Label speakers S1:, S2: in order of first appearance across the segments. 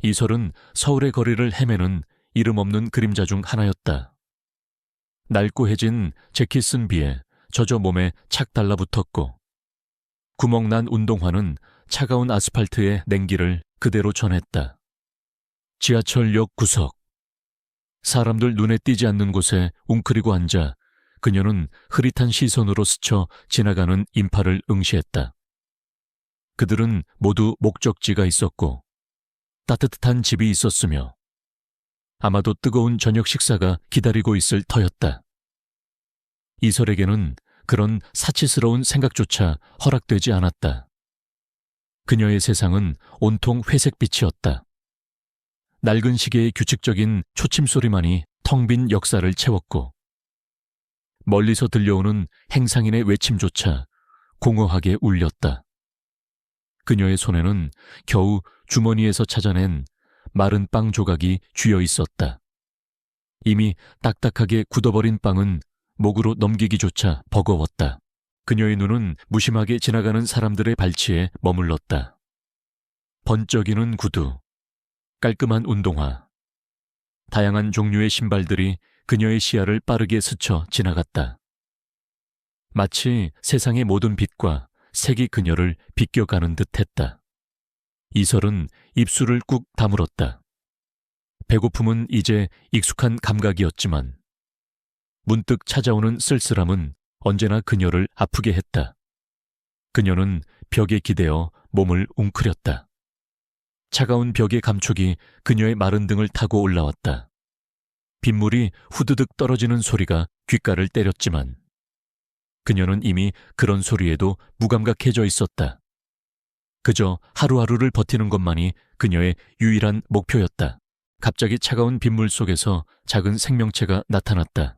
S1: 이설은 서울의 거리를 헤매는 이름 없는 그림자 중 하나였다. 낡고해진 재킷 쓴 비에 젖어 몸에 착 달라붙었고 구멍난 운동화는 차가운 아스팔트의 냉기를 그대로 전했다. 지하철역 구석. 사람들 눈에 띄지 않는 곳에 웅크리고 앉아 그녀는 흐릿한 시선으로 스쳐 지나가는 인파를 응시했다. 그들은 모두 목적지가 있었고 따뜻한 집이 있었으며 아마도 뜨거운 저녁 식사가 기다리고 있을 터였다. 이설에게는 그런 사치스러운 생각조차 허락되지 않았다. 그녀의 세상은 온통 회색빛이었다. 낡은 시계의 규칙적인 초침소리만이 텅 빈 역사를 채웠고 멀리서 들려오는 행상인의 외침조차 공허하게 울렸다. 그녀의 손에는 겨우 주머니에서 찾아낸 마른 빵 조각이 쥐어 있었다. 이미 딱딱하게 굳어버린 빵은 목으로 넘기기조차 버거웠다. 그녀의 눈은 무심하게 지나가는 사람들의 발치에 머물렀다. 번쩍이는 구두, 깔끔한 운동화, 다양한 종류의 신발들이 그녀의 시야를 빠르게 스쳐 지나갔다. 마치 세상의 모든 빛과 색이 그녀를 비껴가는 듯했다. 이설은 입술을 꾹 다물었다. 배고픔은 이제 익숙한 감각이었지만 문득 찾아오는 쓸쓸함은 언제나 그녀를 아프게 했다. 그녀는 벽에 기대어 몸을 웅크렸다. 차가운 벽의 감촉이 그녀의 마른 등을 타고 올라왔다. 빗물이 후드득 떨어지는 소리가 귓가를 때렸지만 그녀는 이미 그런 소리에도 무감각해져 있었다. 그저 하루하루를 버티는 것만이 그녀의 유일한 목표였다. 갑자기 차가운 빗물 속에서 작은 생명체가 나타났다.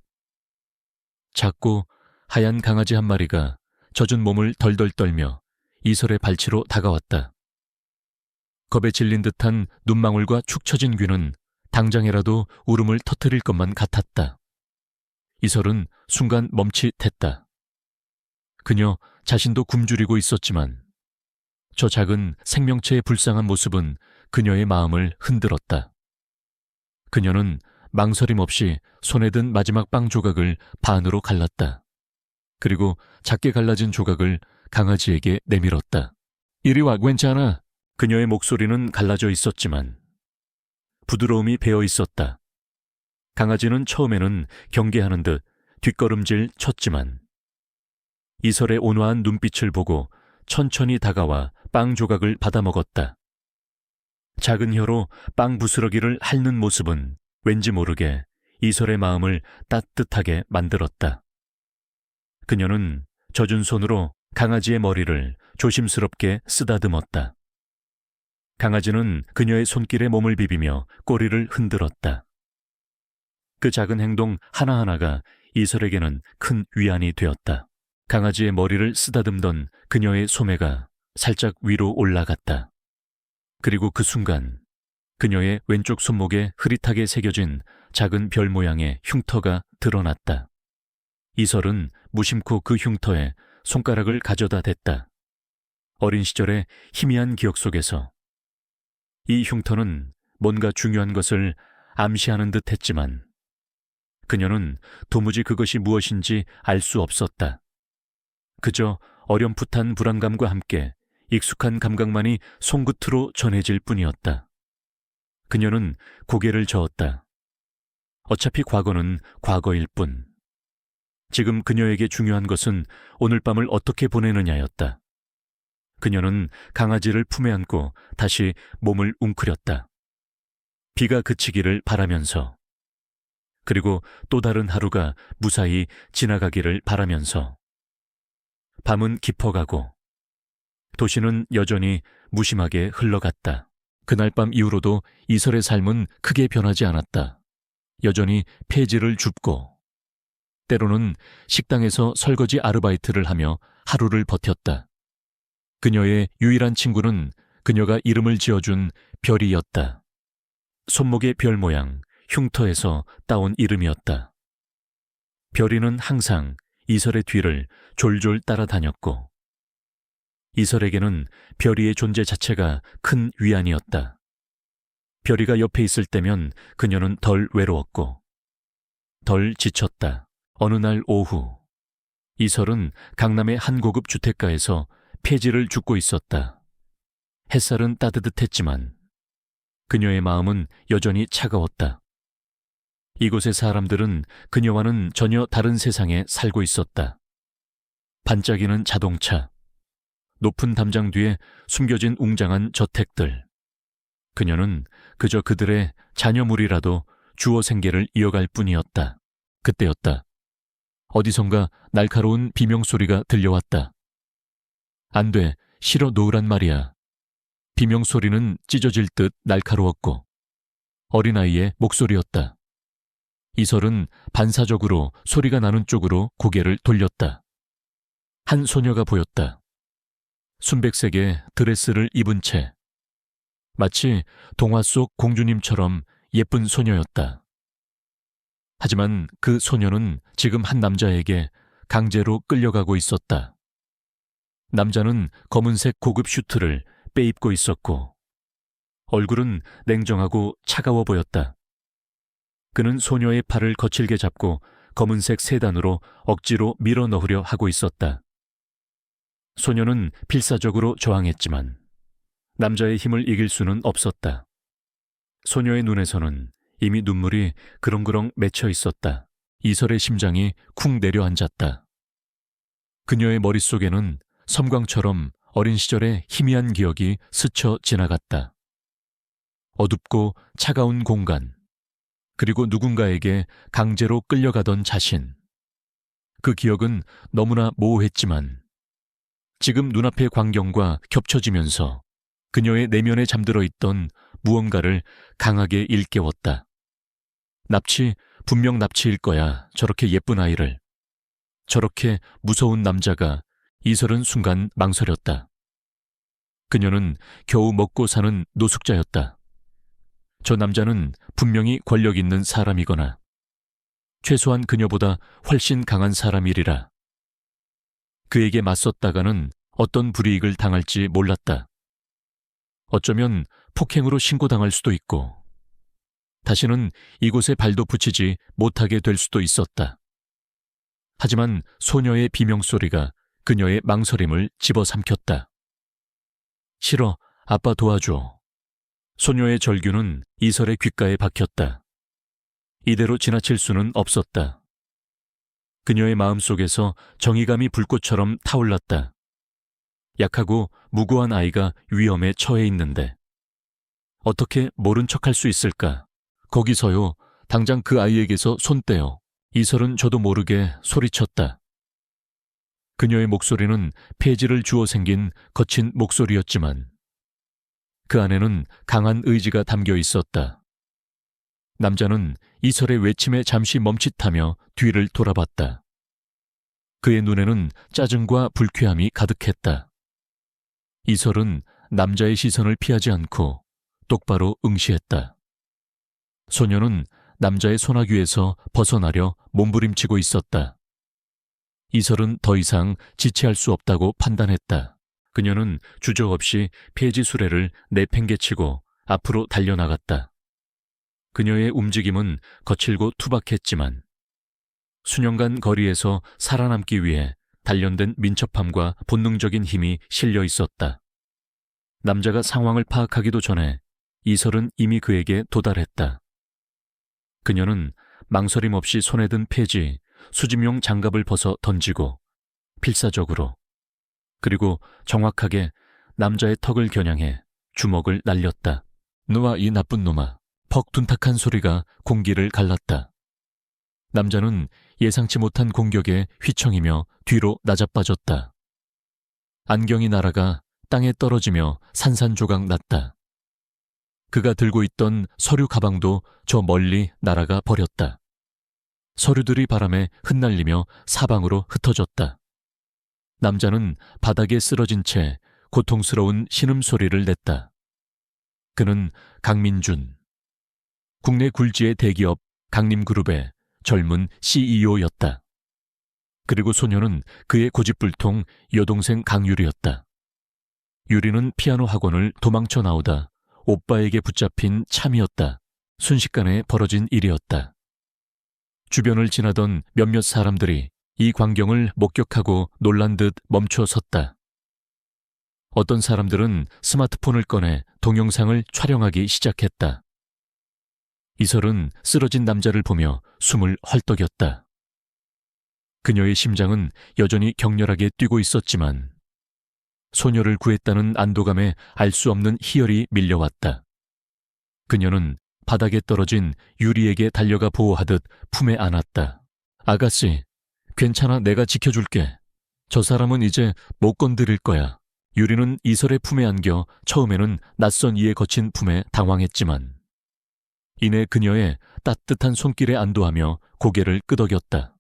S1: 작고 하얀 강아지 한 마리가 젖은 몸을 덜덜 떨며 이설의 발치로 다가왔다. 겁에 질린 듯한 눈망울과 축 처진 귀는 당장이라도 울음을 터뜨릴 것만 같았다. 이설은 순간 멈칫했다. 그녀 자신도 굶주리고 있었지만 저 작은 생명체의 불쌍한 모습은 그녀의 마음을 흔들었다. 그녀는 망설임 없이 손에 든 마지막 빵 조각을 반으로 갈랐다. 그리고 작게 갈라진 조각을 강아지에게 내밀었다. 이리 와, 괜찮아. 그녀의 목소리는 갈라져 있었지만 부드러움이 배어 있었다. 강아지는 처음에는 경계하는 듯 뒷걸음질 쳤지만 이설의 온화한 눈빛을 보고 천천히 다가와 빵 조각을 받아먹었다. 작은 혀로 빵 부스러기를 핥는 모습은 왠지 모르게 이설의 마음을 따뜻하게 만들었다. 그녀는 젖은 손으로 강아지의 머리를 조심스럽게 쓰다듬었다. 강아지는 그녀의 손길에 몸을 비비며 꼬리를 흔들었다. 그 작은 행동 하나하나가 이설에게는 큰 위안이 되었다. 강아지의 머리를 쓰다듬던 그녀의 소매가 살짝 위로 올라갔다. 그리고 그 순간 그녀의 왼쪽 손목에 흐릿하게 새겨진 작은 별 모양의 흉터가 드러났다. 이설은 무심코 그 흉터에 손가락을 가져다 댔다. 어린 시절의 희미한 기억 속에서 이 흉터는 뭔가 중요한 것을 암시하는 듯 했지만 그녀는 도무지 그것이 무엇인지 알 수 없었다. 그저 어렴풋한 불안감과 함께 익숙한 감각만이 손끝으로 전해질 뿐이었다. 그녀는 고개를 저었다. 어차피 과거는 과거일 뿐. 지금 그녀에게 중요한 것은 오늘 밤을 어떻게 보내느냐였다. 그녀는 강아지를 품에 안고 다시 몸을 웅크렸다. 비가 그치기를 바라면서, 그리고 또 다른 하루가 무사히 지나가기를 바라면서. 밤은 깊어가고 도시는 여전히 무심하게 흘러갔다. 그날 밤 이후로도 이설의 삶은 크게 변하지 않았다. 여전히 폐지를 줍고 때로는 식당에서 설거지 아르바이트를 하며 하루를 버텼다. 그녀의 유일한 친구는 그녀가 이름을 지어준 별이었다. 손목의 별 모양, 흉터에서 따온 이름이었다. 별이는 항상 이설의 뒤를 졸졸 따라다녔고 이설에게는 별이의 존재 자체가 큰 위안이었다. 별이가 옆에 있을 때면 그녀는 덜 외로웠고 덜 지쳤다. 어느 날 오후 이설은 강남의 한 고급 주택가에서 폐지를 줍고 있었다. 햇살은 따뜻했지만 그녀의 마음은 여전히 차가웠다. 이곳의 사람들은 그녀와는 전혀 다른 세상에 살고 있었다. 반짝이는 자동차, 높은 담장 뒤에 숨겨진 웅장한 저택들. 그녀는 그저 그들의 자녀물이라도 주어 생계를 이어갈 뿐이었다. 그때였다. 어디선가 날카로운 비명소리가 들려왔다. 안 돼, 싫어 놓으란 말이야. 비명소리는 찢어질 듯 날카로웠고 어린아이의 목소리였다. 이설은 반사적으로 소리가 나는 쪽으로 고개를 돌렸다. 한 소녀가 보였다. 순백색의 드레스를 입은 채 마치 동화 속 공주님처럼 예쁜 소녀였다. 하지만 그 소녀는 지금 한 남자에게 강제로 끌려가고 있었다. 남자는 검은색 고급 슈트를 빼입고 있었고 얼굴은 냉정하고 차가워 보였다. 그는 소녀의 팔을 거칠게 잡고 검은색 세단으로 억지로 밀어 넣으려 하고 있었다. 소녀는 필사적으로 저항했지만 남자의 힘을 이길 수는 없었다. 소녀의 눈에서는 이미 눈물이 그렁그렁 맺혀 있었다. 이설의 심장이 쿵 내려앉았다. 그녀의 머릿속에는 섬광처럼 어린 시절의 희미한 기억이 스쳐 지나갔다. 어둡고 차가운 공간, 그리고 누군가에게 강제로 끌려가던 자신. 그 기억은 너무나 모호했지만 지금 눈앞의 광경과 겹쳐지면서 그녀의 내면에 잠들어 있던 무언가를 강하게 일깨웠다. 분명 납치일 거야. 저렇게 예쁜 아이를. 저렇게 무서운 남자가. 이설은 순간 망설였다. 그녀는 겨우 먹고 사는 노숙자였다. 저 남자는 분명히 권력 있는 사람이거나 최소한 그녀보다 훨씬 강한 사람이리라. 그에게 맞섰다가는 어떤 불이익을 당할지 몰랐다. 어쩌면 폭행으로 신고당할 수도 있고 다시는 이곳에 발도 붙이지 못하게 될 수도 있었다. 하지만 소녀의 비명소리가 그녀의 망설임을 집어삼켰다. 싫어, 아빠 도와줘. 소녀의 절규는 이설의 귓가에 박혔다. 이대로 지나칠 수는 없었다. 그녀의 마음속에서 정의감이 불꽃처럼 타올랐다. 약하고 무고한 아이가 위험에 처해 있는데 어떻게 모른 척할 수 있을까? 거기서요, 당장 그 아이에게서 손 떼어. 이설은 저도 모르게 소리쳤다. 그녀의 목소리는 폐지를 주어 생긴 거친 목소리였지만 그 안에는 강한 의지가 담겨 있었다. 남자는 이설의 외침에 잠시 멈칫하며 뒤를 돌아봤다. 그의 눈에는 짜증과 불쾌함이 가득했다. 이설은 남자의 시선을 피하지 않고 똑바로 응시했다. 소녀는 남자의 소나귀에서 벗어나려 몸부림치고 있었다. 이설은 더 이상 지체할 수 없다고 판단했다. 그녀는 주저없이 폐지 수레를 내팽개치고 앞으로 달려나갔다. 그녀의 움직임은 거칠고 투박했지만 수년간 거리에서 살아남기 위해 단련된 민첩함과 본능적인 힘이 실려 있었다. 남자가 상황을 파악하기도 전에 이설은 이미 그에게 도달했다. 그녀는 망설임 없이 손에 든 폐지, 수집용 장갑을 벗어 던지고 필사적으로 그리고 정확하게 남자의 턱을 겨냥해 주먹을 날렸다. 너와 이 나쁜 놈아. 퍽 둔탁한 소리가 공기를 갈랐다. 남자는 예상치 못한 공격에 휘청이며 뒤로 나자빠졌다. 안경이 날아가 땅에 떨어지며 산산조각 났다. 그가 들고 있던 서류 가방도 저 멀리 날아가 버렸다. 서류들이 바람에 흩날리며 사방으로 흩어졌다. 남자는 바닥에 쓰러진 채 고통스러운 신음소리를 냈다. 그는 강민준, 국내 굴지의 대기업 강림그룹의 젊은 CEO였다. 그리고 소녀는 그의 고집불통 여동생 강유리였다. 유리는 피아노 학원을 도망쳐 나오다 오빠에게 붙잡힌 참이었다. 순식간에 벌어진 일이었다. 주변을 지나던 몇몇 사람들이 이 광경을 목격하고 놀란 듯 멈춰 섰다. 어떤 사람들은 스마트폰을 꺼내 동영상을 촬영하기 시작했다. 이설은 쓰러진 남자를 보며 숨을 헐떡였다. 그녀의 심장은 여전히 격렬하게 뛰고 있었지만 소녀를 구했다는 안도감에 알 수 없는 희열이 밀려왔다. 그녀는 바닥에 떨어진 유리에게 달려가 보호하듯 품에 안았다. 아가씨, 괜찮아, 내가 지켜줄게. 저 사람은 이제 못 건드릴 거야. 유리는 이설의 품에 안겨 처음에는 낯선 이의 거친 품에 당황했지만 이내 그녀의 따뜻한 손길에 안도하며 고개를 끄덕였다.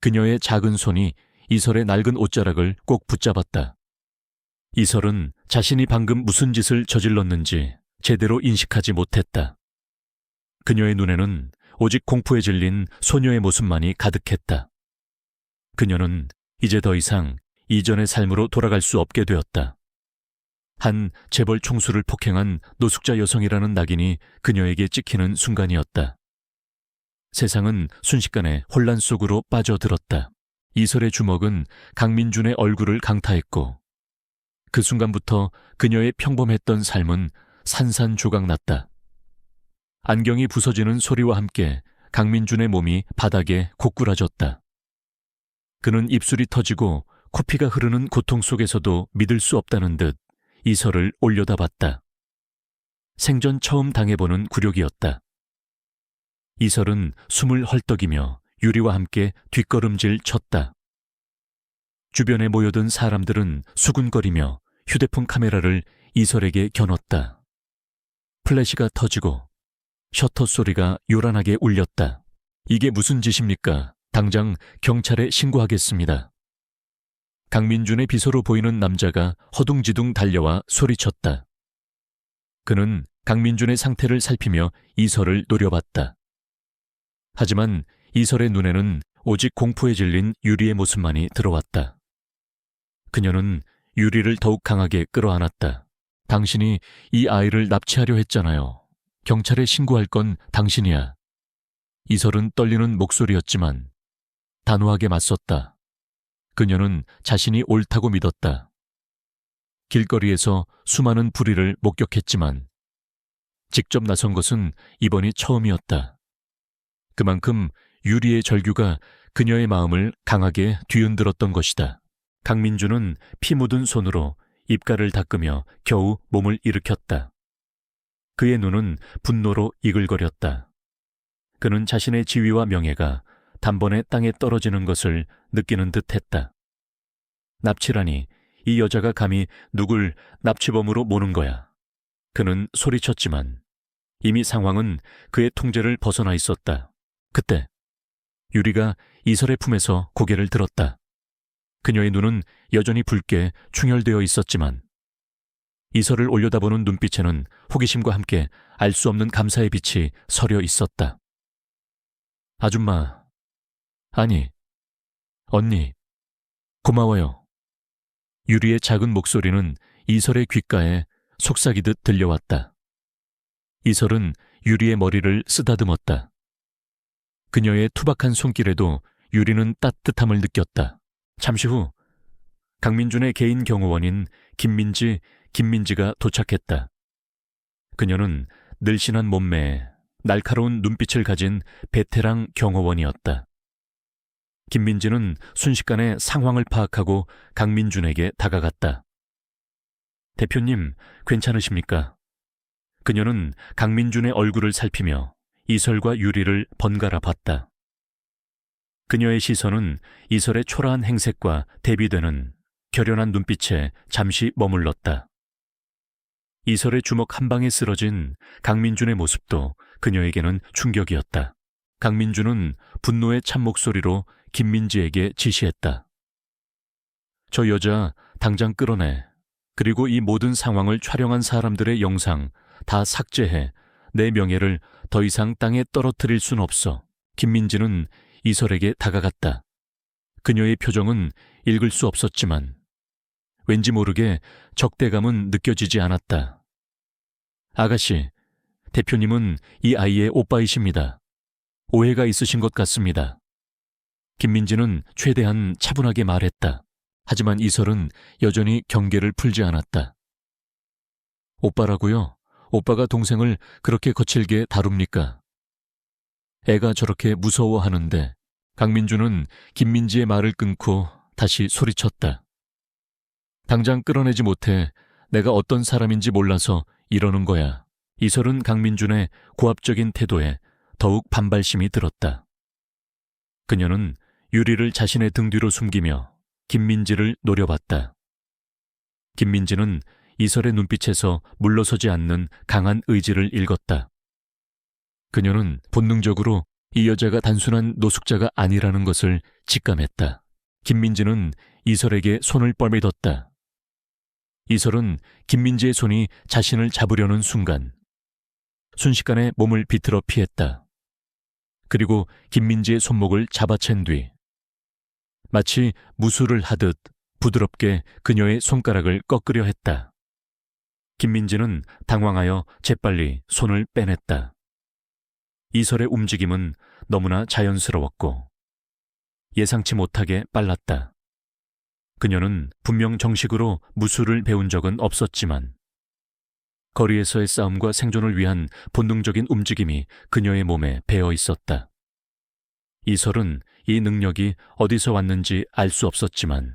S1: 그녀의 작은 손이 이설의 낡은 옷자락을 꼭 붙잡았다. 이설은 자신이 방금 무슨 짓을 저질렀는지 제대로 인식하지 못했다. 그녀의 눈에는 오직 공포에 질린 소녀의 모습만이 가득했다. 그녀는 이제 더 이상 이전의 삶으로 돌아갈 수 없게 되었다. 한 재벌 총수를 폭행한 노숙자 여성이라는 낙인이 그녀에게 찍히는 순간이었다. 세상은 순식간에 혼란 속으로 빠져들었다. 이설의 주먹은 강민준의 얼굴을 강타했고 그 순간부터 그녀의 평범했던 삶은 산산조각났다. 안경이 부서지는 소리와 함께 강민준의 몸이 바닥에 고꾸라졌다. 그는 입술이 터지고 코피가 흐르는 고통 속에서도 믿을 수 없다는 듯 이설을 올려다봤다. 생전 처음 당해보는 굴욕이었다. 이설은 숨을 헐떡이며 유리와 함께 뒷걸음질 쳤다. 주변에 모여든 사람들은 수군거리며 휴대폰 카메라를 이설에게 겨눴다. 플래시가 터지고 셔터 소리가 요란하게 울렸다. 이게 무슨 짓입니까? 당장 경찰에 신고하겠습니다. 강민준의 비서로 보이는 남자가 허둥지둥 달려와 소리쳤다. 그는 강민준의 상태를 살피며 이설을 노려봤다. 하지만 이설의 눈에는 오직 공포에 질린 유리의 모습만이 들어왔다. 그녀는 유리를 더욱 강하게 끌어안았다. 당신이 이 아이를 납치하려 했잖아요. 경찰에 신고할 건 당신이야. 이설은 떨리는 목소리였지만 단호하게 맞섰다. 그녀는 자신이 옳다고 믿었다. 길거리에서 수많은 불의를 목격했지만 직접 나선 것은 이번이 처음이었다. 그만큼 유리의 절규가 그녀의 마음을 강하게 뒤흔들었던 것이다. 강민준은 피 묻은 손으로 입가를 닦으며 겨우 몸을 일으켰다. 그의 눈은 분노로 이글거렸다. 그는 자신의 지위와 명예가 단번에 땅에 떨어지는 것을 느끼는 듯했다. 납치라니, 이 여자가 감히 누굴 납치범으로 모는 거야. 그는 소리쳤지만 이미 상황은 그의 통제를 벗어나 있었다. 그때 유리가 이설의 품에서 고개를 들었다. 그녀의 눈은 여전히 붉게 충혈되어 있었지만 이설을 올려다보는 눈빛에는 호기심과 함께 알 수 없는 감사의 빛이 서려 있었다. 아줌마, 아니, 언니, 고마워요. 유리의 작은 목소리는 이설의 귓가에 속삭이듯 들려왔다. 이설은 유리의 머리를 쓰다듬었다. 그녀의 투박한 손길에도 유리는 따뜻함을 느꼈다. 잠시 후 강민준의 개인 경호원인 김민지가 도착했다. 그녀는 늘씬한 몸매에 날카로운 눈빛을 가진 베테랑 경호원이었다. 김민지는 순식간에 상황을 파악하고 강민준에게 다가갔다. 대표님, 괜찮으십니까? 그녀는 강민준의 얼굴을 살피며 이설과 유리를 번갈아 봤다. 그녀의 시선은 이설의 초라한 행색과 대비되는 결연한 눈빛에 잠시 머물렀다. 이설의 주먹 한 방에 쓰러진 강민준의 모습도 그녀에게는 충격이었다. 강민준은 분노의 찬 목소리로 김민지에게 지시했다. 저 여자 당장 끌어내. 그리고 이 모든 상황을 촬영한 사람들의 영상 다 삭제해. 내 명예를 더 이상 땅에 떨어뜨릴 순 없어. 김민지는 이설에게 다가갔다. 그녀의 표정은 읽을 수 없었지만 왠지 모르게 적대감은 느껴지지 않았다. 아가씨, 대표님은 이 아이의 오빠이십니다. 오해가 있으신 것 같습니다. 김민지는 최대한 차분하게 말했다. 하지만 이설은 여전히 경계를 풀지 않았다. 오빠라고요? 오빠가 동생을 그렇게 거칠게 다룹니까? 애가 저렇게 무서워하는데 강민주는 김민지의 말을 끊고 다시 소리쳤다. 당장 끌어내지 못해 내가 어떤 사람인지 몰라서 이러는 거야. 이설은 강민준의 고압적인 태도에 더욱 반발심이 들었다. 그녀는 유리를 자신의 등 뒤로 숨기며 김민지를 노려봤다. 김민지는 이설의 눈빛에서 물러서지 않는 강한 의지를 읽었다. 그녀는 본능적으로 이 여자가 단순한 노숙자가 아니라는 것을 직감했다. 김민지는 이설에게 손을 뻘미뒀다. 이설은 김민지의 손이 자신을 잡으려는 순간 순식간에 몸을 비틀어 피했다. 그리고 김민지의 손목을 잡아챈 뒤 마치 무술을 하듯 부드럽게 그녀의 손가락을 꺾으려 했다. 김민지는 당황하여 재빨리 손을 빼냈다. 이설의 움직임은 너무나 자연스러웠고 예상치 못하게 빨랐다. 그녀는 분명 정식으로 무술을 배운 적은 없었지만 거리에서의 싸움과 생존을 위한 본능적인 움직임이 그녀의 몸에 배어 있었다. 이설은 이 능력이 어디서 왔는지 알 수 없었지만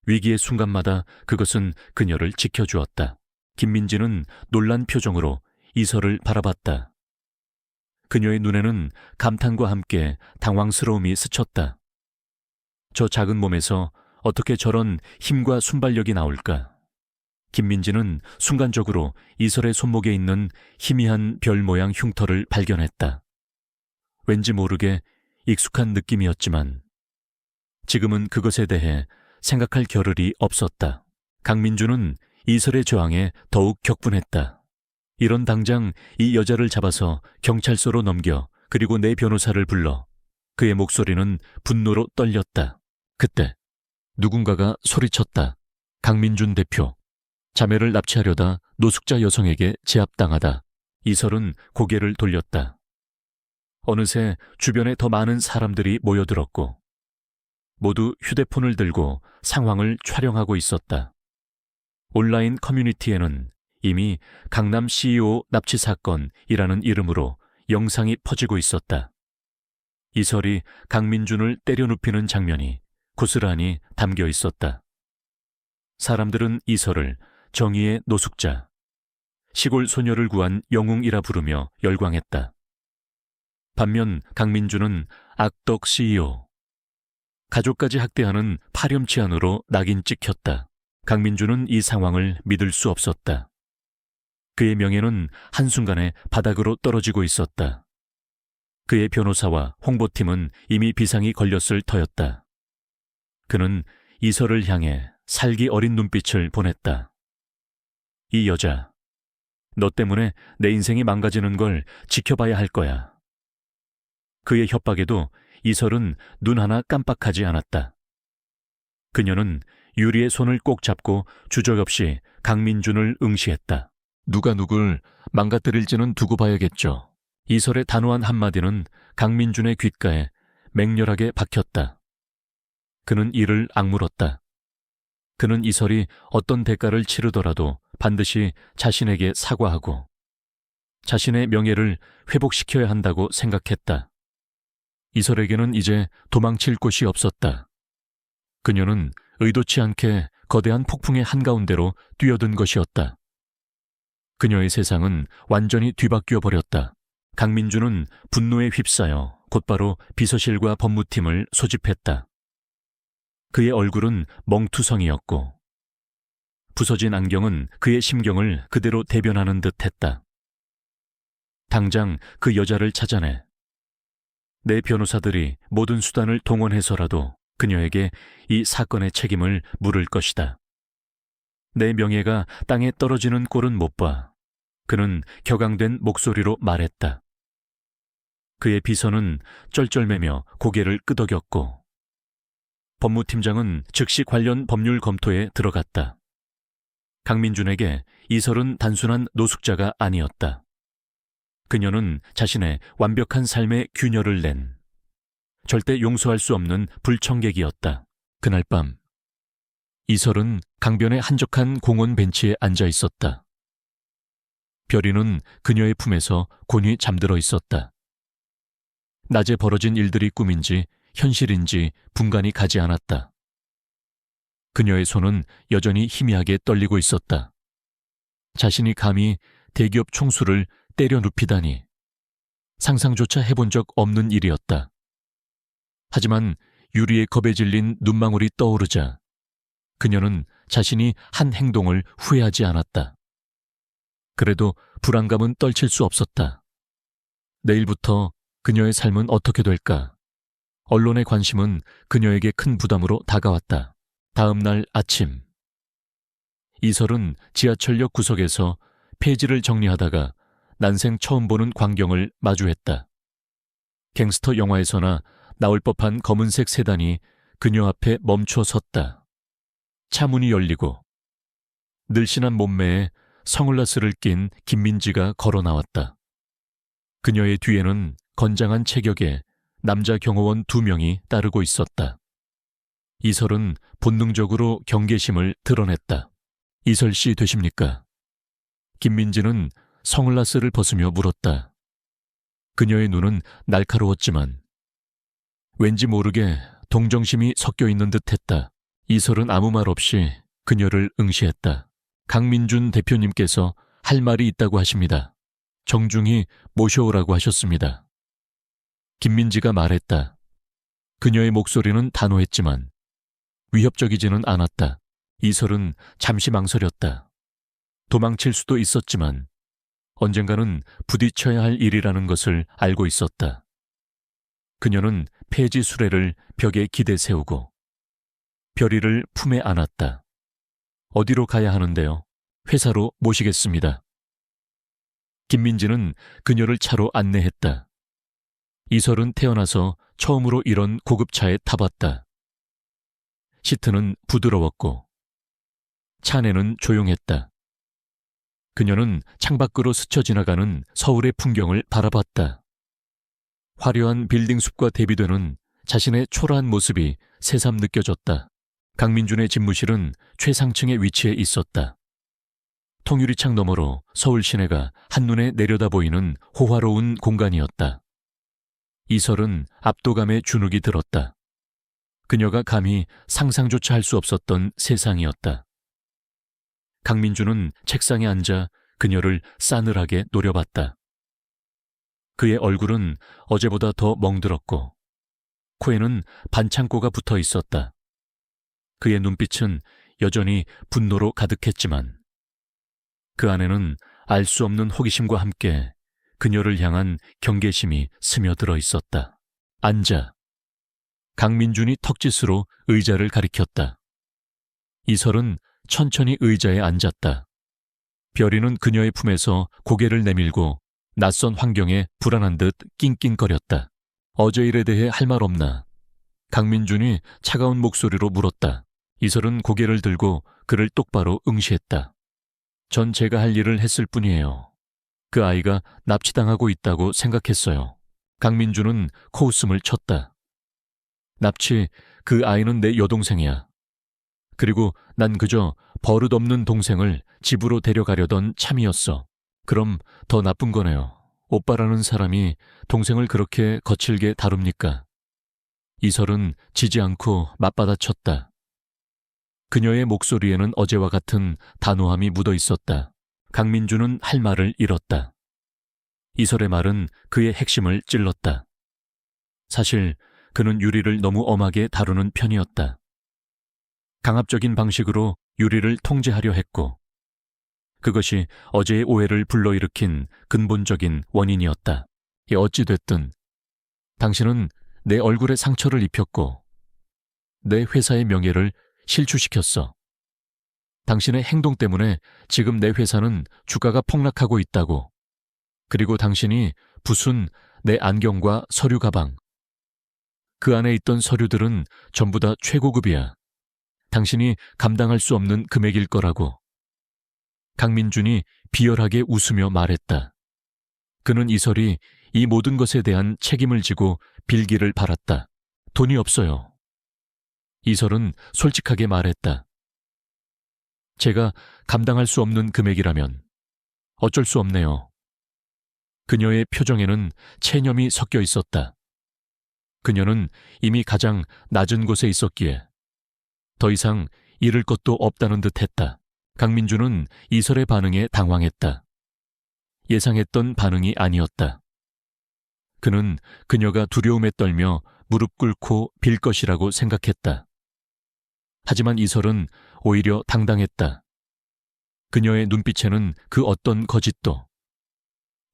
S1: 위기의 순간마다 그것은 그녀를 지켜주었다. 김민지는 놀란 표정으로 이설을 바라봤다. 그녀의 눈에는 감탄과 함께 당황스러움이 스쳤다. 저 작은 몸에서 어떻게 저런 힘과 순발력이 나올까? 김민지는 순간적으로 이설의 손목에 있는 희미한 별 모양 흉터를 발견했다. 왠지 모르게 익숙한 느낌이었지만 지금은 그것에 대해 생각할 겨를이 없었다. 강민주는 이설의 저항에 더욱 격분했다. 이런 당장 이 여자를 잡아서 경찰서로 넘겨 그리고 내 변호사를 불러. 그의 목소리는 분노로 떨렸다. 그때 누군가가 소리쳤다. 강민준 대표. 자매를 납치하려다 노숙자 여성에게 제압당하다. 이설은 고개를 돌렸다. 어느새 주변에 더 많은 사람들이 모여들었고 모두 휴대폰을 들고 상황을 촬영하고 있었다. 온라인 커뮤니티에는 이미 강남 CEO 납치 사건이라는 이름으로 영상이 퍼지고 있었다. 이설이 강민준을 때려 눕히는 장면이 고스란히 담겨 있었다. 사람들은 이설을 정의의 노숙자, 시골 소녀를 구한 영웅이라 부르며 열광했다. 반면 강민준은 악덕 CEO, 가족까지 학대하는 파렴치한으로 낙인 찍혔다. 강민준은 이 상황을 믿을 수 없었다. 그의 명예는 한순간에 바닥으로 떨어지고 있었다. 그의 변호사와 홍보팀은 이미 비상이 걸렸을 터였다. 그는 이설을 향해 살기 어린 눈빛을 보냈다. 이 여자, 너 때문에 내 인생이 망가지는 걸 지켜봐야 할 거야. 그의 협박에도 이설은 눈 하나 깜빡하지 않았다. 그녀는 유리의 손을 꼭 잡고 주저없이 강민준을 응시했다. 누가 누굴 망가뜨릴지는 두고 봐야겠죠. 이설의 단호한 한마디는 강민준의 귓가에 맹렬하게 박혔다. 그는 이를 악물었다. 그는 이설이 어떤 대가를 치르더라도 반드시 자신에게 사과하고 자신의 명예를 회복시켜야 한다고 생각했다. 이설에게는 이제 도망칠 곳이 없었다. 그녀는 의도치 않게 거대한 폭풍의 한가운데로 뛰어든 것이었다. 그녀의 세상은 완전히 뒤바뀌어 버렸다. 강민주는 분노에 휩싸여 곧바로 비서실과 법무팀을 소집했다. 그의 얼굴은 멍투성이었고 부서진 안경은 그의 심경을 그대로 대변하는 듯했다. 당장 그 여자를 찾아내. 내 변호사들이 모든 수단을 동원해서라도 그녀에게 이 사건의 책임을 물을 것이다. 내 명예가 땅에 떨어지는 꼴은 못 봐. 그는 격앙된 목소리로 말했다. 그의 비서는 쩔쩔매며 고개를 끄덕였고 법무팀장은 즉시 관련 법률 검토에 들어갔다. 강민준에게 이설은 단순한 노숙자가 아니었다. 그녀는 자신의 완벽한 삶의 균열을 낸 절대 용서할 수 없는 불청객이었다. 그날 밤 이설은 강변의 한적한 공원 벤치에 앉아 있었다. 별이는 그녀의 품에서 곤히 잠들어 있었다. 낮에 벌어진 일들이 꿈인지 현실인지 분간이 가지 않았다. 그녀의 손은 여전히 희미하게 떨리고 있었다. 자신이 감히 대기업 총수를 때려 눕히다니 상상조차 해본 적 없는 일이었다. 하지만 유리의 겁에 질린 눈망울이 떠오르자 그녀는 자신이 한 행동을 후회하지 않았다. 그래도 불안감은 떨칠 수 없었다. 내일부터 그녀의 삶은 어떻게 될까? 언론의 관심은 그녀에게 큰 부담으로 다가왔다. 다음 날 아침 이설은 지하철역 구석에서 폐지를 정리하다가 난생 처음 보는 광경을 마주했다. 갱스터 영화에서나 나올 법한 검은색 세단이 그녀 앞에 멈춰 섰다. 차 문이 열리고 늘씬한 몸매에 선글라스를 낀 김민지가 걸어 나왔다. 그녀의 뒤에는 건장한 체격의 남자 경호원 2명이 따르고 있었다. 이설은 본능적으로 경계심을 드러냈다. 이설 씨 되십니까? 김민지는 선글라스를 벗으며 물었다. 그녀의 눈은 날카로웠지만 왠지 모르게 동정심이 섞여 있는 듯했다. 이설은 아무 말 없이 그녀를 응시했다. 강민준 대표님께서 할 말이 있다고 하십니다. 정중히 모셔오라고 하셨습니다. 김민지가 말했다. 그녀의 목소리는 단호했지만 위협적이지는 않았다. 이설은 잠시 망설였다. 도망칠 수도 있었지만 언젠가는 부딪혀야 할 일이라는 것을 알고 있었다. 그녀는 폐지 수레를 벽에 기대 세우고 별이를 품에 안았다. 어디로 가야 하는데요? 회사로 모시겠습니다. 김민지는 그녀를 차로 안내했다. 이설은 태어나서 처음으로 이런 고급차에 타봤다. 시트는 부드러웠고 차 안에는 조용했다. 그녀는 창밖으로 스쳐 지나가는 서울의 풍경을 바라봤다. 화려한 빌딩 숲과 대비되는 자신의 초라한 모습이 새삼 느껴졌다. 강민준의 집무실은 최상층에 위치해 있었다. 통유리창 너머로 서울 시내가 한눈에 내려다 보이는 호화로운 공간이었다. 이설은 압도감에 주눅이 들었다. 그녀가 감히 상상조차 할 수 없었던 세상이었다. 강민준은 책상에 앉아 그녀를 싸늘하게 노려봤다. 그의 얼굴은 어제보다 더 멍들었고 코에는 반창고가 붙어 있었다. 그의 눈빛은 여전히 분노로 가득했지만 그 안에는 알 수 없는 호기심과 함께 그녀를 향한 경계심이 스며들어 있었다. 앉아. 강민준이 턱짓으로 의자를 가리켰다. 이설은 천천히 의자에 앉았다. 별이는 그녀의 품에서 고개를 내밀고 낯선 환경에 불안한 듯 낑낑거렸다. 어제 일에 대해 할 말 없나? 강민준이 차가운 목소리로 물었다. 이설은 고개를 들고 그를 똑바로 응시했다. 전 제가 할 일을 했을 뿐이에요. 그 아이가 납치당하고 있다고 생각했어요. 강민준은 코웃음을 쳤다. 납치, 그 아이는 내 여동생이야. 그리고 난 그저 버릇없는 동생을 집으로 데려가려던 참이었어. 그럼 더 나쁜 거네요. 오빠라는 사람이 동생을 그렇게 거칠게 다룹니까? 이설은 지지 않고 맞받아쳤다. 그녀의 목소리에는 어제와 같은 단호함이 묻어 있었다. 강민준은 할 말을 잃었다. 이설의 말은 그의 핵심을 찔렀다. 사실 그는 유리를 너무 엄하게 다루는 편이었다. 강압적인 방식으로 유리를 통제하려 했고 그것이 어제의 오해를 불러일으킨 근본적인 원인이었다. 어찌됐든 당신은 내 얼굴에 상처를 입혔고 내 회사의 명예를 실추시켰어. 당신의 행동 때문에 지금 내 회사는 주가가 폭락하고 있다고. 그리고 당신이 부순 내 안경과 서류 가방. 그 안에 있던 서류들은 전부 다 최고급이야. 당신이 감당할 수 없는 금액일 거라고. 강민준이 비열하게 웃으며 말했다. 그는 이설이 이 모든 것에 대한 책임을 지고 빌기를 바랐다. 돈이 없어요. 이설은 솔직하게 말했다. 제가 감당할 수 없는 금액이라면 어쩔 수 없네요. 그녀의 표정에는 체념이 섞여 있었다. 그녀는 이미 가장 낮은 곳에 있었기에 더 이상 잃을 것도 없다는 듯 했다. 강민주는 이설의 반응에 당황했다. 예상했던 반응이 아니었다. 그는 그녀가 두려움에 떨며 무릎 꿇고 빌 것이라고 생각했다. 하지만 이설은 오히려 당당했다. 그녀의 눈빛에는 그 어떤 거짓도,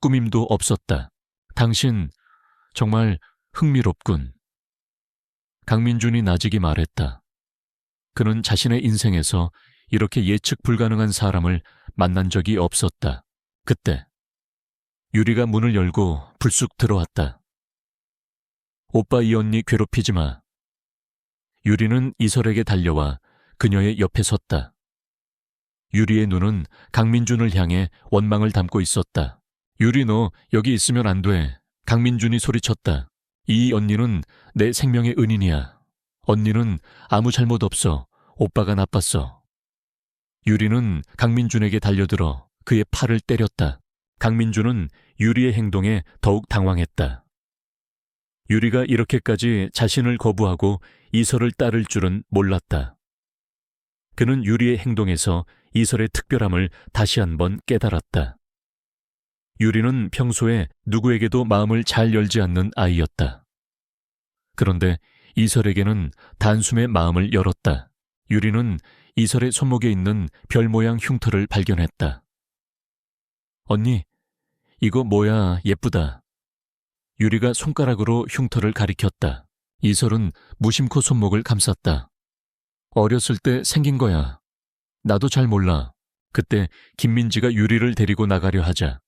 S1: 꾸밈도 없었다. 당신 정말 흥미롭군. 강민준이 나직이 말했다. 그는 자신의 인생에서 이렇게 예측 불가능한 사람을 만난 적이 없었다. 그때 유리가 문을 열고 불쑥 들어왔다. 오빠 이 언니 괴롭히지 마. 유리는 이설에게 달려와 그녀의 옆에 섰다. 유리의 눈은 강민준을 향해 원망을 담고 있었다. 유리 너 여기 있으면 안 돼. 강민준이 소리쳤다. 이 언니는 내 생명의 은인이야. 언니는 아무 잘못 없어. 오빠가 나빴어. 유리는 강민준에게 달려들어 그의 팔을 때렸다. 강민준은 유리의 행동에 더욱 당황했다. 유리가 이렇게까지 자신을 거부하고 이설을 따를 줄은 몰랐다. 그는 유리의 행동에서 이설의 특별함을 다시 한번 깨달았다. 유리는 평소에 누구에게도 마음을 잘 열지 않는 아이였다. 그런데 이설에게는 단숨에 마음을 열었다. 유리는 이설의 손목에 있는 별 모양 흉터를 발견했다. 언니, 이거 뭐야, 예쁘다. 유리가 손가락으로 흉터를 가리켰다. 이설은 무심코 손목을 감쌌다. 어렸을 때 생긴 거야. 나도 잘 몰라. 그때 김민지가 유리를 데리고 나가려 하자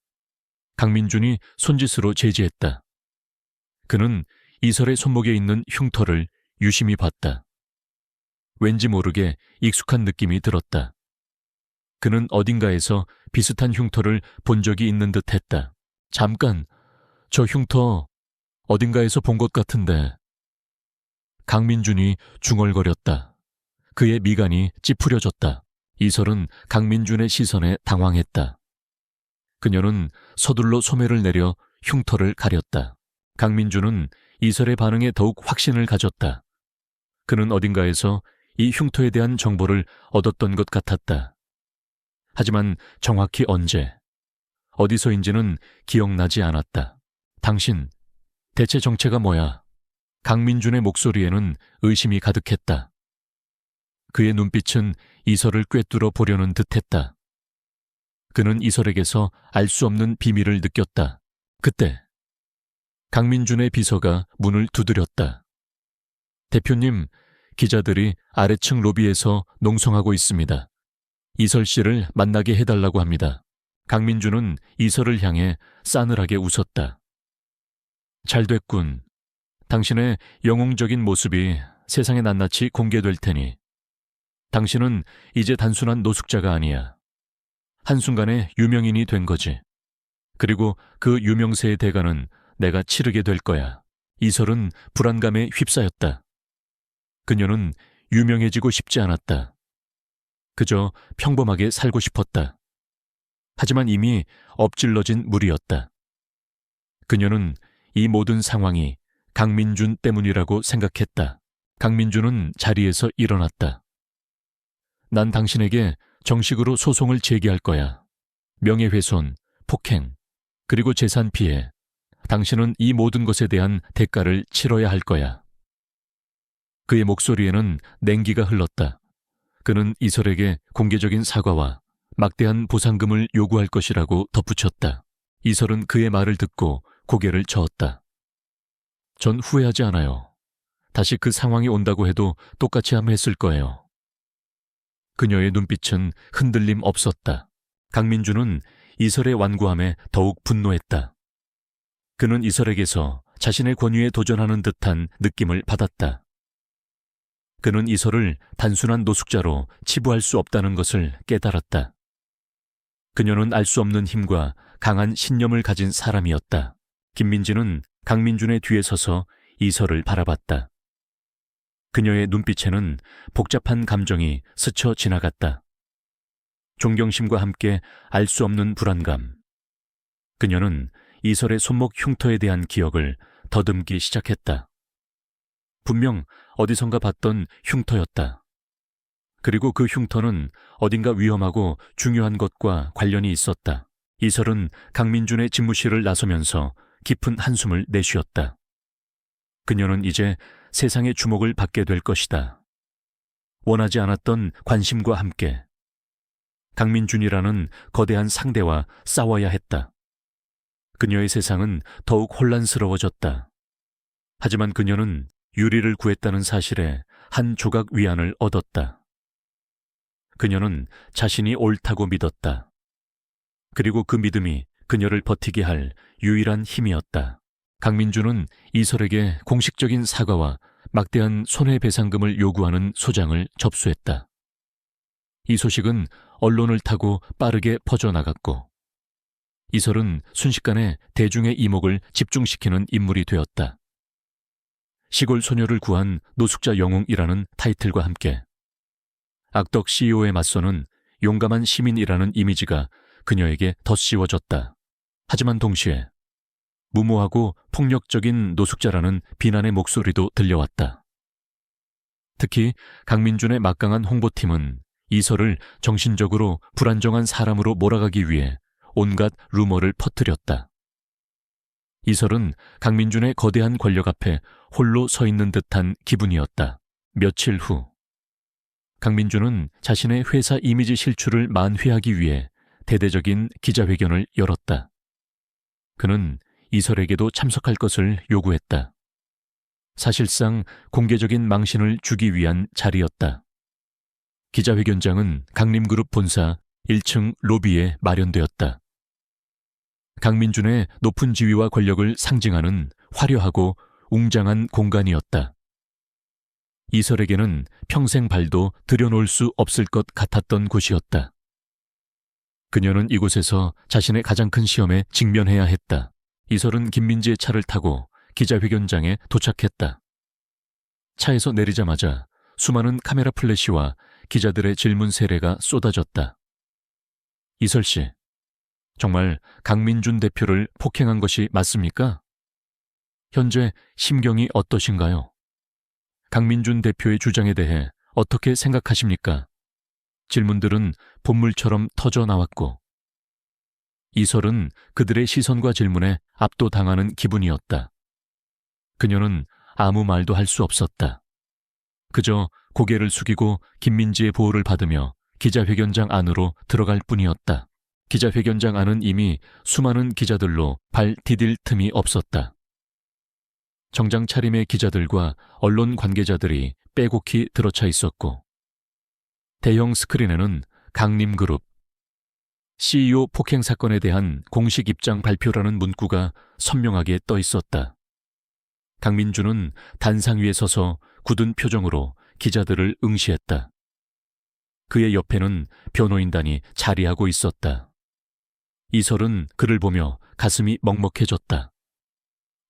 S1: 강민준이 손짓으로 제지했다. 그는 이설의 손목에 있는 흉터를 유심히 봤다. 왠지 모르게 익숙한 느낌이 들었다. 그는 어딘가에서 비슷한 흉터를 본 적이 있는 듯 했다. 잠깐, 저 흉터 어딘가에서 본 것 같은데. 강민준이 중얼거렸다. 그의 미간이 찌푸려졌다. 이설은 강민준의 시선에 당황했다. 그녀는 서둘러 소매를 내려 흉터를 가렸다. 강민준은 이설의 반응에 더욱 확신을 가졌다. 그는 어딘가에서 이 흉터에 대한 정보를 얻었던 것 같았다. 하지만 정확히 언제, 어디서인지는 기억나지 않았다. 당신, 대체 정체가 뭐야? 강민준의 목소리에는 의심이 가득했다. 그의 눈빛은 이설을 꿰뚫어 보려는 듯했다. 그는 이설에게서 알 수 없는 비밀을 느꼈다. 그때 강민준의 비서가 문을 두드렸다. 대표님, 기자들이 아래층 로비에서 농성하고 있습니다. 이설 씨를 만나게 해달라고 합니다. 강민준은 이설을 향해 싸늘하게 웃었다. 잘 됐군. 당신의 영웅적인 모습이 세상에 낱낱이 공개될 테니 당신은 이제 단순한 노숙자가 아니야. 한순간에 유명인이 된 거지. 그리고 그 유명세의 대가는 내가 치르게 될 거야. 이설은 불안감에 휩싸였다. 그녀는 유명해지고 싶지 않았다. 그저 평범하게 살고 싶었다. 하지만 이미 엎질러진 물이었다. 그녀는 이 모든 상황이 강민준 때문이라고 생각했다. 강민준은 자리에서 일어났다. 난 당신에게 정식으로 소송을 제기할 거야. 명예훼손, 폭행, 그리고 재산 피해. 당신은 이 모든 것에 대한 대가를 치러야 할 거야. 그의 목소리에는 냉기가 흘렀다. 그는 이설에게 공개적인 사과와 막대한 보상금을 요구할 것이라고 덧붙였다. 이설은 그의 말을 듣고 고개를 저었다. 전 후회하지 않아요. 다시 그 상황이 온다고 해도 똑같이 함했을 거예요. 그녀의 눈빛은 흔들림 없었다. 강민준은 이설의 완고함에 더욱 분노했다. 그는 이설에게서 자신의 권위에 도전하는 듯한 느낌을 받았다. 그는 이설을 단순한 노숙자로 치부할 수 없다는 것을 깨달았다. 그녀는 알 수 없는 힘과 강한 신념을 가진 사람이었다. 김민지는 강민준의 뒤에 서서 이설을 바라봤다. 그녀의 눈빛에는 복잡한 감정이 스쳐 지나갔다. 존경심과 함께 알 수 없는 불안감. 그녀는 이설의 손목 흉터에 대한 기억을 더듬기 시작했다. 분명 어디선가 봤던 흉터였다. 그리고 그 흉터는 어딘가 위험하고 중요한 것과 관련이 있었다. 이설은 강민준의 집무실을 나서면서 깊은 한숨을 내쉬었다. 그녀는 이제 세상의 주목을 받게 될 것이다. 원하지 않았던 관심과 함께 강민준이라는 거대한 상대와 싸워야 했다. 그녀의 세상은 더욱 혼란스러워졌다. 하지만 그녀는 유리를 구했다는 사실에 한 조각 위안을 얻었다. 그녀는 자신이 옳다고 믿었다. 그리고 그 믿음이 그녀를 버티게 할 유일한 힘이었다. 강민준은 이설에게 공식적인 사과와 막대한 손해배상금을 요구하는 소장을 접수했다. 이 소식은 언론을 타고 빠르게 퍼져나갔고 이설은 순식간에 대중의 이목을 집중시키는 인물이 되었다. 시골 소녀를 구한 노숙자 영웅이라는 타이틀과 함께 악덕 CEO에 맞서는 용감한 시민이라는 이미지가 그녀에게 덧씌워졌다. 하지만 동시에 무모하고 폭력적인 노숙자라는 비난의 목소리도 들려왔다. 특히 강민준의 막강한 홍보팀은 이설을 정신적으로 불안정한 사람으로 몰아가기 위해 온갖 루머를 퍼뜨렸다. 이설은 강민준의 거대한 권력 앞에 홀로 서 있는 듯한 기분이었다. 며칠 후 강민준은 자신의 회사 이미지 실추를 만회하기 위해 대대적인 기자회견을 열었다. 그는 이설에게도 참석할 것을 요구했다. 사실상 공개적인 망신을 주기 위한 자리였다. 기자회견장은 강림그룹 본사 1층 로비에 마련되었다. 강민준의 높은 지위와 권력을 상징하는 화려하고 웅장한 공간이었다. 이설에게는 평생 발도 들여놓을 수 없을 것 같았던 곳이었다. 그녀는 이곳에서 자신의 가장 큰 시험에 직면해야 했다. 이설은 김민지의 차를 타고 기자회견장에 도착했다. 차에서 내리자마자 수많은 카메라 플래시와 기자들의 질문 세례가 쏟아졌다. 이설 씨, 정말 강민준 대표를 폭행한 것이 맞습니까? 현재 심경이 어떠신가요? 강민준 대표의 주장에 대해 어떻게 생각하십니까? 질문들은 본물처럼 터져 나왔고 이설은 그들의 시선과 질문에 압도당하는 기분이었다. 그녀는 아무 말도 할 수 없었다. 그저 고개를 숙이고 김민지의 보호를 받으며 기자회견장 안으로 들어갈 뿐이었다. 기자회견장 안은 이미 수많은 기자들로 발 디딜 틈이 없었다. 정장 차림의 기자들과 언론 관계자들이 빼곡히 들어차 있었고 대형 스크린에는 강림그룹 CEO 폭행 사건에 대한 공식 입장 발표라는 문구가 선명하게 떠 있었다. 강민준은 단상 위에 서서 굳은 표정으로 기자들을 응시했다. 그의 옆에는 변호인단이 자리하고 있었다. 이설은 그를 보며 가슴이 먹먹해졌다.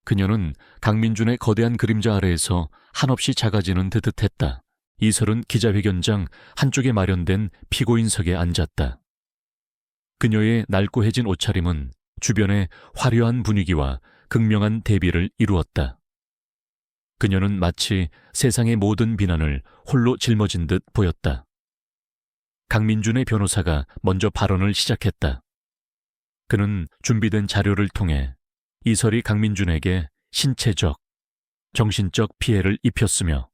S1: 그녀는 강민준의 거대한 그림자 아래에서 한없이 작아지는 듯 했다. 이설은 기자회견장 한쪽에 마련된 피고인석에 앉았다. 그녀의 낡고해진 옷차림은 주변의 화려한 분위기와 극명한 대비를 이루었다. 그녀는 마치 세상의 모든 비난을 홀로 짊어진 듯 보였다. 강민준의 변호사가 먼저 발언을 시작했다. 그는 준비된 자료를 통해 이설이 강민준에게 신체적, 정신적 피해를 입혔으며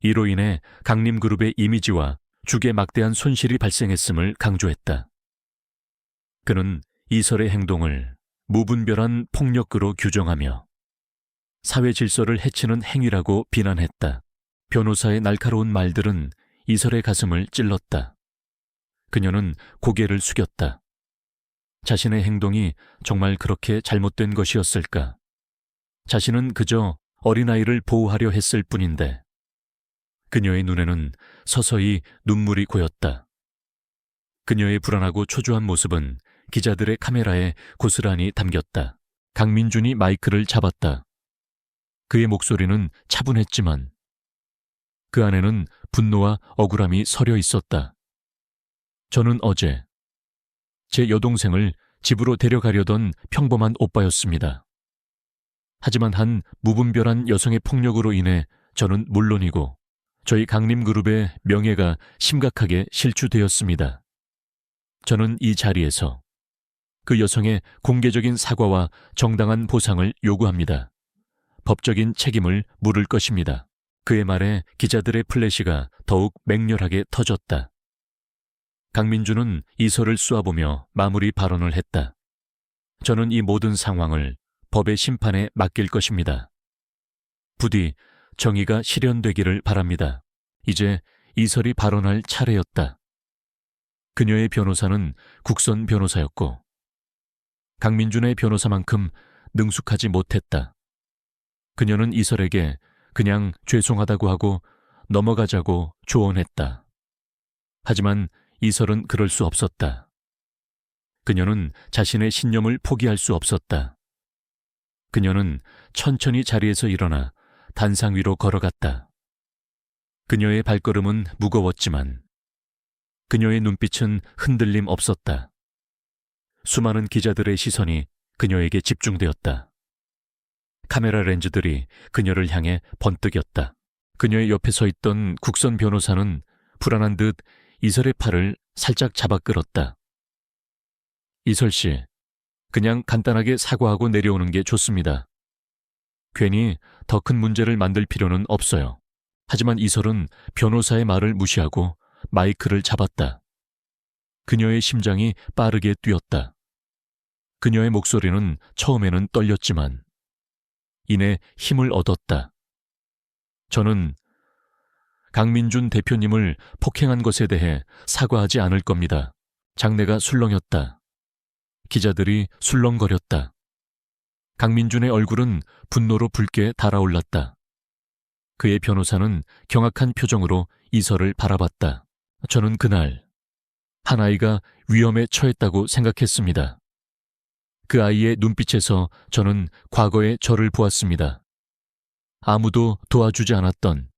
S1: 이로 인해 강림그룹의 이미지와 주계 막대한 손실이 발생했음을 강조했다. 그는 이설의 행동을 무분별한 폭력으로 규정하며 사회 질서를 해치는 행위라고 비난했다. 변호사의 날카로운 말들은 이설의 가슴을 찔렀다. 그녀는 고개를 숙였다. 자신의 행동이 정말 그렇게 잘못된 것이었을까? 자신은 그저 어린아이를 보호하려 했을 뿐인데 그녀의 눈에는 서서히 눈물이 고였다. 그녀의 불안하고 초조한 모습은 기자들의 카메라에 고스란히 담겼다. 강민준이 마이크를 잡았다. 그의 목소리는 차분했지만 그 안에는 분노와 억울함이 서려 있었다. 저는 어제 제 여동생을 집으로 데려가려던 평범한 오빠였습니다. 하지만 한 무분별한 여성의 폭력으로 인해 저는 물론이고 저희 강림그룹의 명예가 심각하게 실추되었습니다. 저는 이 자리에서 그 여성의 공개적인 사과와 정당한 보상을 요구합니다. 법적인 책임을 물을 것입니다. 그의 말에 기자들의 플래시가 더욱 맹렬하게 터졌다. 강민준은 이설을 쏘아보며 마무리 발언을 했다. 저는 이 모든 상황을 법의 심판에 맡길 것입니다. 부디 정의가 실현되기를 바랍니다. 이제 이설이 발언할 차례였다. 그녀의 변호사는 국선 변호사였고 강민준의 변호사만큼 능숙하지 못했다. 그녀는 이설에게 그냥 죄송하다고 하고 넘어가자고 조언했다. 하지만 이설은 그럴 수 없었다. 그녀는 자신의 신념을 포기할 수 없었다. 그녀는 천천히 자리에서 일어나 단상 위로 걸어갔다. 그녀의 발걸음은 무거웠지만 그녀의 눈빛은 흔들림 없었다. 수많은 기자들의 시선이 그녀에게 집중되었다. 카메라 렌즈들이 그녀를 향해 번뜩였다. 그녀의 옆에 서 있던 국선 변호사는 불안한 듯 이설의 팔을 살짝 잡아 끌었다. 이설 씨, 그냥 간단하게 사과하고 내려오는 게 좋습니다. 괜히 더 큰 문제를 만들 필요는 없어요. 하지만 이설은 변호사의 말을 무시하고 마이크를 잡았다. 그녀의 심장이 빠르게 뛰었다. 그녀의 목소리는 처음에는 떨렸지만 이내 힘을 얻었다. 저는 강민준 대표님을 폭행한 것에 대해 사과하지 않을 겁니다. 장내가 술렁였다. 기자들이 술렁거렸다. 강민준의 얼굴은 분노로 붉게 달아올랐다. 그의 변호사는 경악한 표정으로 이설을 바라봤다. 저는 그날 한 아이가 위험에 처했다고 생각했습니다. 그 아이의 눈빛에서 저는 과거의 저를 보았습니다. 아무도 도와주지 않았던,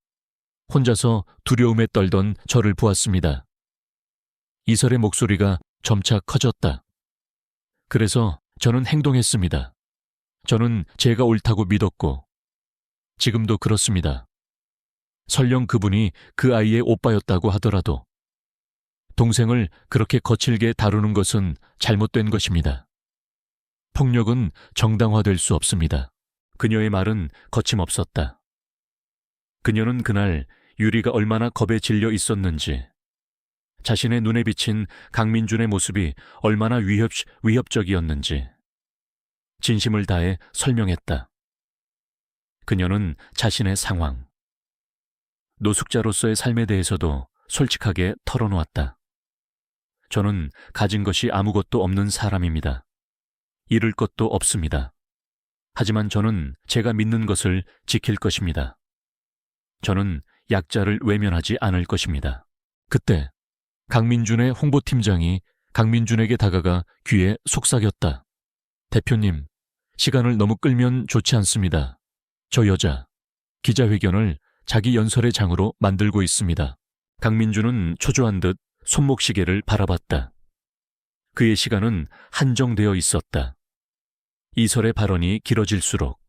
S1: 혼자서 두려움에 떨던 저를 보았습니다. 이설의 목소리가 점차 커졌다. 그래서 저는 행동했습니다. 저는 제가 옳다고 믿었고 지금도 그렇습니다. 설령 그분이 그 아이의 오빠였다고 하더라도 동생을 그렇게 거칠게 다루는 것은 잘못된 것입니다. 폭력은 정당화될 수 없습니다. 그녀의 말은 거침없었다. 그녀는 그날 유리가 얼마나 겁에 질려 있었는지, 자신의 눈에 비친 강민준의 모습이 얼마나 위협적이었는지 진심을 다해 설명했다. 그녀는 자신의 상황, 노숙자로서의 삶에 대해서도 솔직하게 털어놓았다. 저는 가진 것이 아무것도 없는 사람입니다. 잃을 것도 없습니다. 하지만 저는 제가 믿는 것을 지킬 것입니다. 저는 약자를 외면하지 않을 것입니다. 그때 강민준의 홍보팀장이 강민준에게 다가가 귀에 속삭였다. 대표님, 시간을 너무 끌면 좋지 않습니다. 저 여자, 기자회견을 자기 연설의 장으로 만들고 있습니다. 강민준은 초조한 듯 손목시계를 바라봤다. 그의 시간은 한정되어 있었다. 이설의 발언이 길어질수록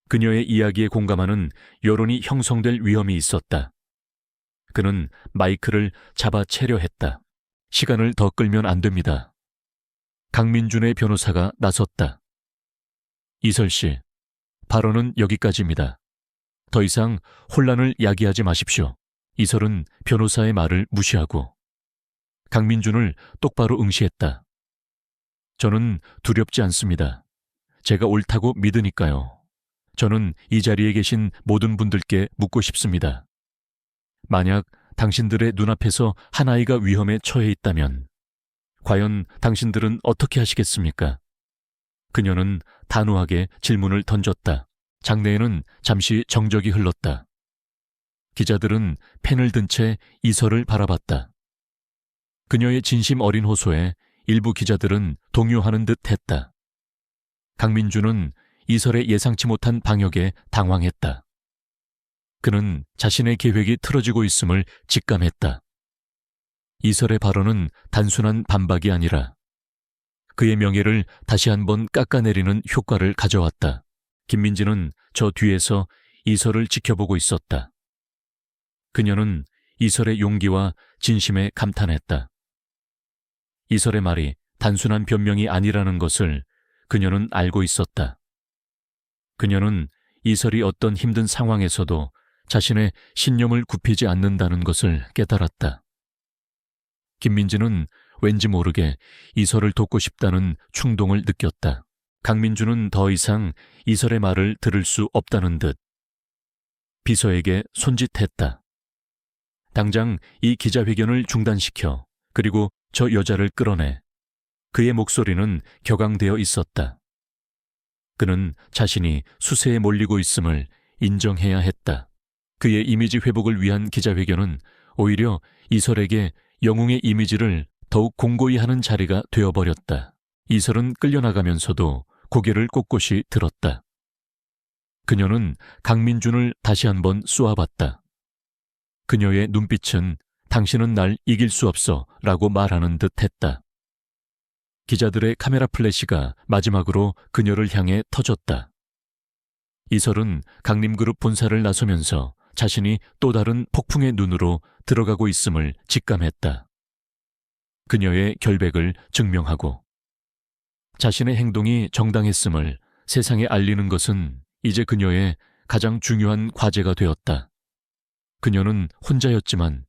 S1: 그녀의 이야기에 공감하는 여론이 형성될 위험이 있었다. 그는 마이크를 잡아채려 했다. 시간을 더 끌면 안 됩니다. 강민준의 변호사가 나섰다. 이설 씨, 발언은 여기까지입니다. 더 이상 혼란을 야기하지 마십시오. 이설은 변호사의 말을 무시하고 강민준을 똑바로 응시했다. 저는 두렵지 않습니다. 제가 옳다고 믿으니까요. 저는 이 자리에 계신 모든 분들께 묻고 싶습니다. 만약 당신들의 눈앞에서 한 아이가 위험에 처해 있다면 과연 당신들은 어떻게 하시겠습니까? 그녀는 단호하게 질문을 던졌다. 장내에는 잠시 정적이 흘렀다. 기자들은 펜을 든 채 이설을 바라봤다. 그녀의 진심 어린 호소에 일부 기자들은 동요하는 듯 했다. 강민주는 이설의 예상치 못한 방역에 당황했다. 그는 자신의 계획이 틀어지고 있음을 직감했다. 이설의 발언은 단순한 반박이 아니라 그의 명예를 다시 한번 깎아내리는 효과를 가져왔다. 김민지는 저 뒤에서 이설을 지켜보고 있었다. 그녀는 이설의 용기와 진심에 감탄했다. 이설의 말이 단순한 변명이 아니라는 것을 그녀는 알고 있었다. 그녀는 이설이 어떤 힘든 상황에서도 자신의 신념을 굽히지 않는다는 것을 깨달았다. 김민지는 왠지 모르게 이설을 돕고 싶다는 충동을 느꼈다. 강민주는 더 이상 이설의 말을 들을 수 없다는 듯 비서에게 손짓했다. 당장 이 기자회견을 중단시켜 그리고 저 여자를 끌어내. 그의 목소리는 격앙되어 있었다. 그는 자신이 수세에 몰리고 있음을 인정해야 했다. 그의 이미지 회복을 위한 기자회견은 오히려 이설에게 영웅의 이미지를 더욱 공고히 하는 자리가 되어버렸다. 이설은 끌려나가면서도 고개를 꼿꼿이 들었다. 그녀는 강민준을 다시 한번 쏘아봤다. 그녀의 눈빛은 당신은 날 이길 수 없어 라고 말하는 듯 했다. 기자들의 카메라 플래시가 마지막으로 그녀를 향해 터졌다. 이설은 강림그룹 본사를 나서면서 자신이 또 다른 폭풍의 눈으로 들어가고 있음을 직감했다. 그녀의 결백을 증명하고 자신의 행동이 정당했음을 세상에 알리는 것은 이제 그녀의 가장 중요한 과제가 되었다. 그녀는 혼자였지만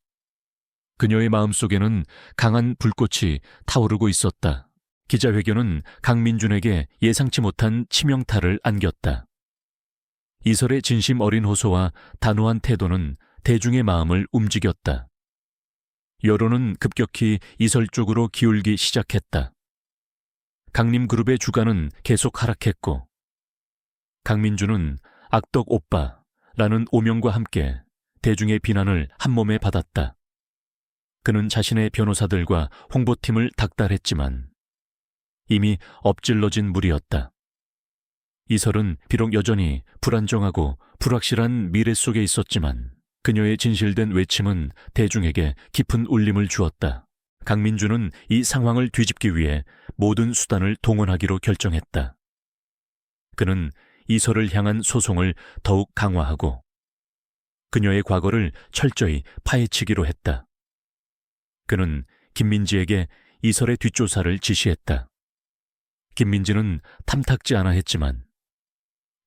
S1: 그녀의 마음속에는 강한 불꽃이 타오르고 있었다. 기자회견은 강민준에게 예상치 못한 치명타를 안겼다. 이설의 진심 어린 호소와 단호한 태도는 대중의 마음을 움직였다. 여론은 급격히 이설 쪽으로 기울기 시작했다. 강림그룹의 주가는 계속 하락했고 강민준은 악덕 오빠라는 오명과 함께 대중의 비난을 한몸에 받았다. 그는 자신의 변호사들과 홍보팀을 닥달했지만 이미 엎질러진 물이었다. 이설은 비록 여전히 불안정하고 불확실한 미래 속에 있었지만 그녀의 진실된 외침은 대중에게 깊은 울림을 주었다. 강민주는 이 상황을 뒤집기 위해 모든 수단을 동원하기로 결정했다. 그는 이설을 향한 소송을 더욱 강화하고 그녀의 과거를 철저히 파헤치기로 했다. 그는 김민지에게 이설의 뒷조사를 지시했다. 김민지는 탐탁지 않아 했지만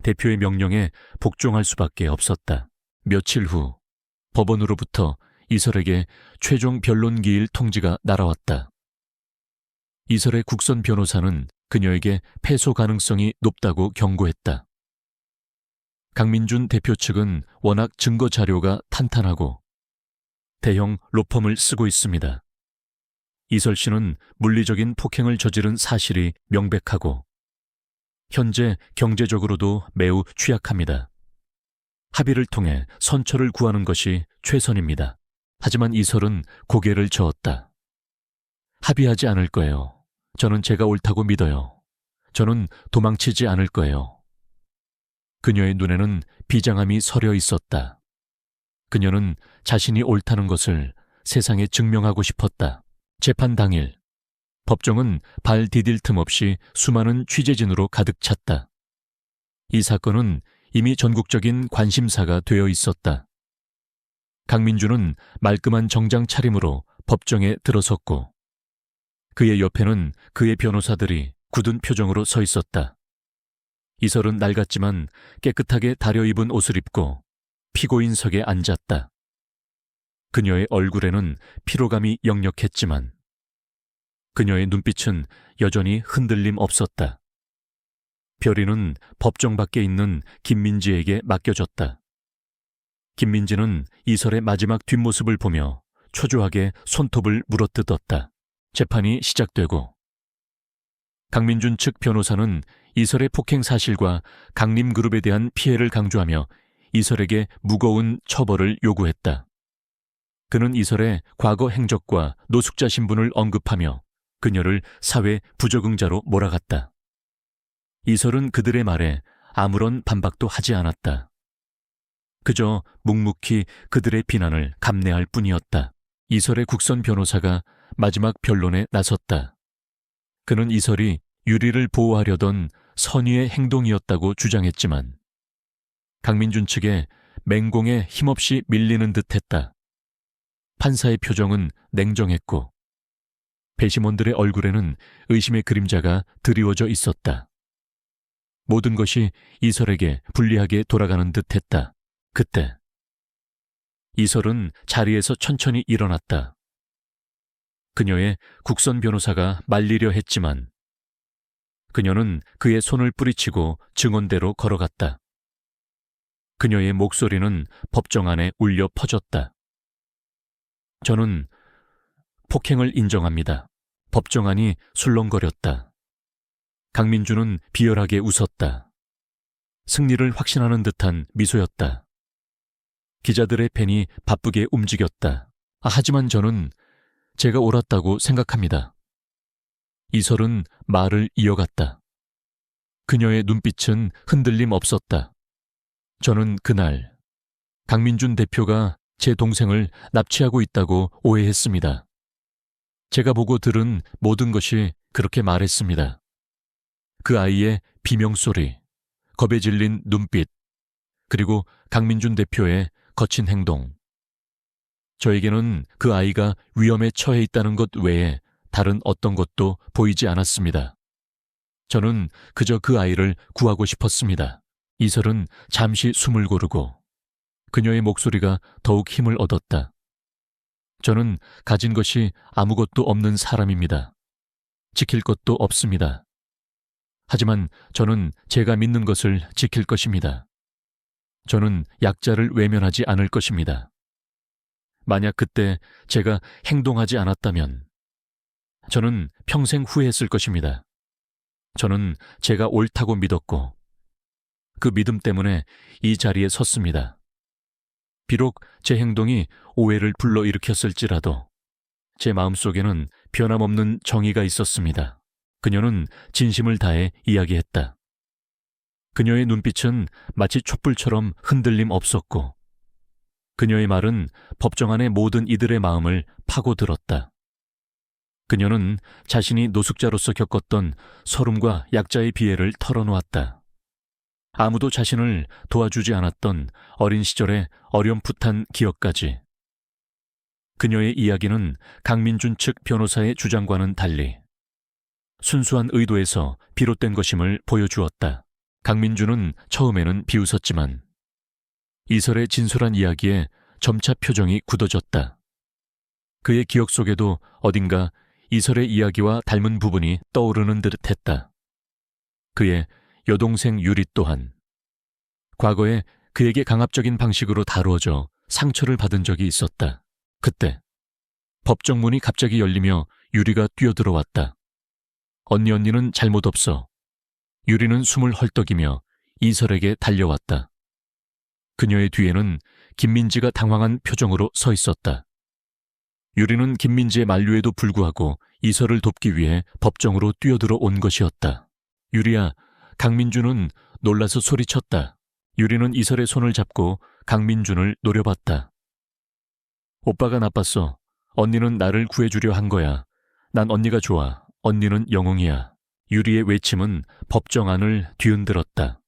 S1: 대표의 명령에 복종할 수밖에 없었다. 며칠 후 법원으로부터 이설에게 최종 변론기일 통지가 날아왔다. 이설의 국선 변호사는 그녀에게 패소 가능성이 높다고 경고했다. 강민준 대표 측은 워낙 증거 자료가 탄탄하고 대형 로펌을 쓰고 있습니다. 이설 씨는 물리적인 폭행을 저지른 사실이 명백하고 현재 경제적으로도 매우 취약합니다. 합의를 통해 선처를 구하는 것이 최선입니다. 하지만 이설은 고개를 저었다. 합의하지 않을 거예요. 저는 제가 옳다고 믿어요. 저는 도망치지 않을 거예요. 그녀의 눈에는 비장함이 서려 있었다. 그녀는 자신이 옳다는 것을 세상에 증명하고 싶었다. 재판 당일 법정은 발 디딜 틈 없이 수많은 취재진으로 가득 찼다. 이 사건은 이미 전국적인 관심사가 되어 있었다. 강민주는 말끔한 정장 차림으로 법정에 들어섰고 그의 옆에는 그의 변호사들이 굳은 표정으로 서 있었다. 이설은 낡았지만 깨끗하게 다려입은 옷을 입고 피고인석에 앉았다. 그녀의 얼굴에는 피로감이 역력했지만 그녀의 눈빛은 여전히 흔들림 없었다. 별이는 법정 밖에 있는 김민지에게 맡겨졌다. 김민지는 이설의 마지막 뒷모습을 보며 초조하게 손톱을 물어뜯었다. 재판이 시작되고 강민준 측 변호사는 이설의 폭행 사실과 강림그룹에 대한 피해를 강조하며 이설에게 무거운 처벌을 요구했다. 그는 이설의 과거 행적과 노숙자 신분을 언급하며 그녀를 사회 부적응자로 몰아갔다. 이설은 그들의 말에 아무런 반박도 하지 않았다. 그저 묵묵히 그들의 비난을 감내할 뿐이었다. 이설의 국선 변호사가 마지막 변론에 나섰다. 그는 이설이 유리를 보호하려던 선의의 행동이었다고 주장했지만 강민준 측에 맹공에 힘없이 밀리는 듯했다. 판사의 표정은 냉정했고 배심원들의 얼굴에는 의심의 그림자가 드리워져 있었다. 모든 것이 이설에게 불리하게 돌아가는 듯했다. 그때 이설은 자리에서 천천히 일어났다. 그녀의 국선 변호사가 말리려 했지만 그녀는 그의 손을 뿌리치고 증언대로 걸어갔다. 그녀의 목소리는 법정 안에 울려 퍼졌다. 저는 폭행을 인정합니다. 법정 안이 술렁거렸다. 강민주는 비열하게 웃었다. 승리를 확신하는 듯한 미소였다. 기자들의 펜이 바쁘게 움직였다. 하지만 저는 제가 옳았다고 생각합니다. 이설은 말을 이어갔다. 그녀의 눈빛은 흔들림 없었다. 저는 그날 강민준 대표가 제 동생을 납치하고 있다고 오해했습니다. 제가 보고 들은 모든 것이 그렇게 말했습니다. 그 아이의 비명소리, 겁에 질린 눈빛, 그리고 강민준 대표의 거친 행동. 저에게는 그 아이가 위험에 처해 있다는 것 외에 다른 어떤 것도 보이지 않았습니다. 저는 그저 그 아이를 구하고 싶었습니다. 이설은 잠시 숨을 고르고 그녀의 목소리가 더욱 힘을 얻었다. 저는 가진 것이 아무것도 없는 사람입니다. 지킬 것도 없습니다. 하지만 저는 제가 믿는 것을 지킬 것입니다. 저는 약자를 외면하지 않을 것입니다. 만약 그때 제가 행동하지 않았다면 저는 평생 후회했을 것입니다. 저는 제가 옳다고 믿었고 그 믿음 때문에 이 자리에 섰습니다. 비록 제 행동이 오해를 불러일으켰을지라도 제 마음속에는 변함없는 정의가 있었습니다. 그녀는 진심을 다해 이야기했다. 그녀의 눈빛은 마치 촛불처럼 흔들림 없었고 그녀의 말은 법정 안의 모든 이들의 마음을 파고들었다. 그녀는 자신이 노숙자로서 겪었던 서름과 약자의 비애를 털어놓았다. 아무도 자신을 도와주지 않았던 어린 시절의 어렴풋한 기억까지. 그녀의 이야기는 강민준 측 변호사의 주장과는 달리 순수한 의도에서 비롯된 것임을 보여주었다. 강민준은 처음에는 비웃었지만 이설의 진솔한 이야기에 점차 표정이 굳어졌다. 그의 기억 속에도 어딘가 이설의 이야기와 닮은 부분이 떠오르는 듯했다. 그의 여동생 유리 또한 과거에 그에게 강압적인 방식으로 다루어져 상처를 받은 적이 있었다. 그때 법정 문이 갑자기 열리며 유리가 뛰어들어왔다. 언니는 잘못 없어. 유리는 숨을 헐떡이며 이설에게 달려왔다. 그녀의 뒤에는 김민지가 당황한 표정으로 서 있었다. 유리는 김민지의 만류에도 불구하고 이설을 돕기 위해 법정으로 뛰어들어 온 것이었다. 유리야, 강민준은 놀라서 소리쳤다. 유리는 이설의 손을 잡고 강민준을 노려봤다. 오빠가 나빴어. 언니는 나를 구해주려 한 거야. 난 언니가 좋아. 언니는 영웅이야. 유리의 외침은 법정 안을 뒤흔들었다.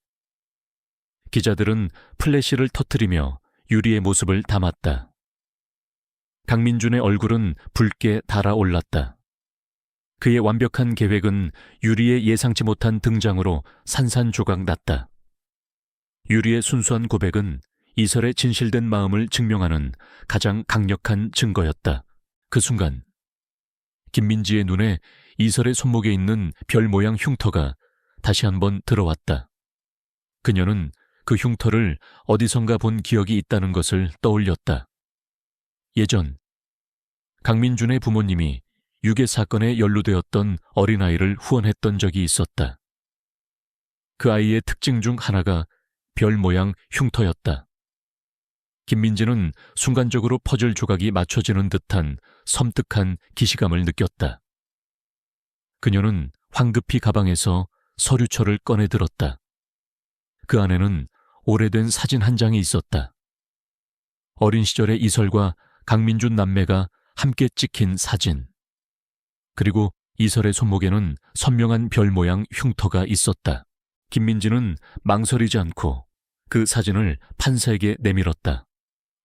S1: 기자들은 플래시를 터뜨리며 유리의 모습을 담았다. 강민준의 얼굴은 붉게 달아올랐다. 그의 완벽한 계획은 유리의 예상치 못한 등장으로 산산조각 났다. 유리의 순수한 고백은 이설의 진실된 마음을 증명하는 가장 강력한 증거였다. 그 순간 김민지의 눈에 이설의 손목에 있는 별 모양 흉터가 다시 한번 들어왔다. 그녀는 그 흉터를 어디선가 본 기억이 있다는 것을 떠올렸다. 예전 강민준의 부모님이 유괴 사건에 연루되었던 어린아이를 후원했던 적이 있었다. 그 아이의 특징 중 하나가 별 모양 흉터였다. 김민지는 순간적으로 퍼즐 조각이 맞춰지는 듯한 섬뜩한 기시감을 느꼈다. 그녀는 황급히 가방에서 서류철을 꺼내 들었다. 그 안에는 오래된 사진 한 장이 있었다. 어린 시절의 이설과 강민준 남매가 함께 찍힌 사진. 그리고 이설의 손목에는 선명한 별 모양 흉터가 있었다. 김민지는 망설이지 않고 그 사진을 판사에게 내밀었다.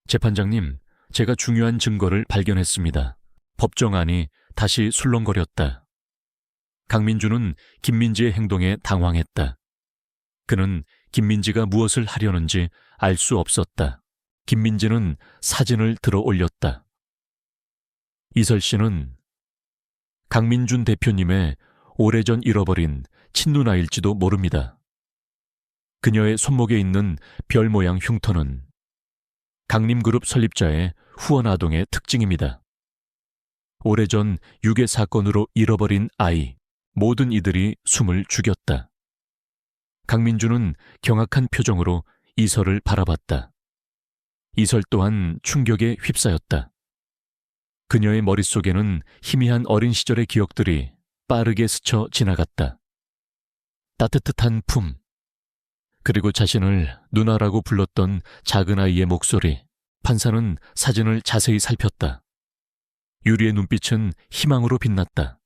S1: 재판장님, 제가 중요한 증거를 발견했습니다. 법정안이 다시 술렁거렸다. 강민주는 김민지의 행동에 당황했다. 그는 김민지가 무엇을 하려는지 알 수 없었다. 김민지는 사진을 들어 올렸다. 이설 씨는 강민준 대표님의 오래전 잃어버린 친누나일지도 모릅니다. 그녀의 손목에 있는 별 모양 흉터는 강림그룹 설립자의 후원 아동의 특징입니다. 오래전 유괴 사건으로 잃어버린 아이, 모든 이들이 숨을 죽였다. 강민주는 경악한 표정으로 이설을 바라봤다. 이설 또한 충격에 휩싸였다. 그녀의 머릿속에는 희미한 어린 시절의 기억들이 빠르게 스쳐 지나갔다. 따뜻한 품, 그리고 자신을 누나라고 불렀던 작은 아이의 목소리. 판사는 사진을 자세히 살폈다. 유리의 눈빛은 희망으로 빛났다.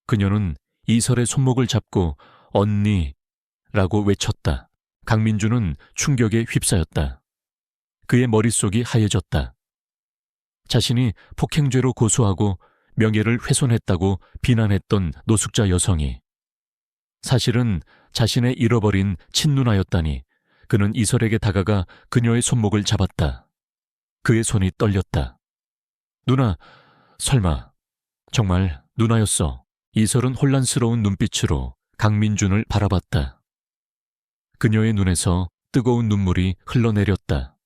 S1: 그녀는 이설의 손목을 잡고 언니라고 외쳤다. 강민주는 충격에 휩싸였다. 그의 머릿속이 하얘졌다. 자신이 폭행죄로 고소하고 명예를 훼손했다고 비난했던 노숙자 여성이 사실은 자신의 잃어버린 친누나였다니. 그는 이설에게 다가가 그녀의 손목을 잡았다. 그의 손이 떨렸다. 누나, 설마 정말 누나였어. 이설은 혼란스러운 눈빛으로 강민준을 바라봤다. 그녀의 눈에서 뜨거운 눈물이 흘러내렸다.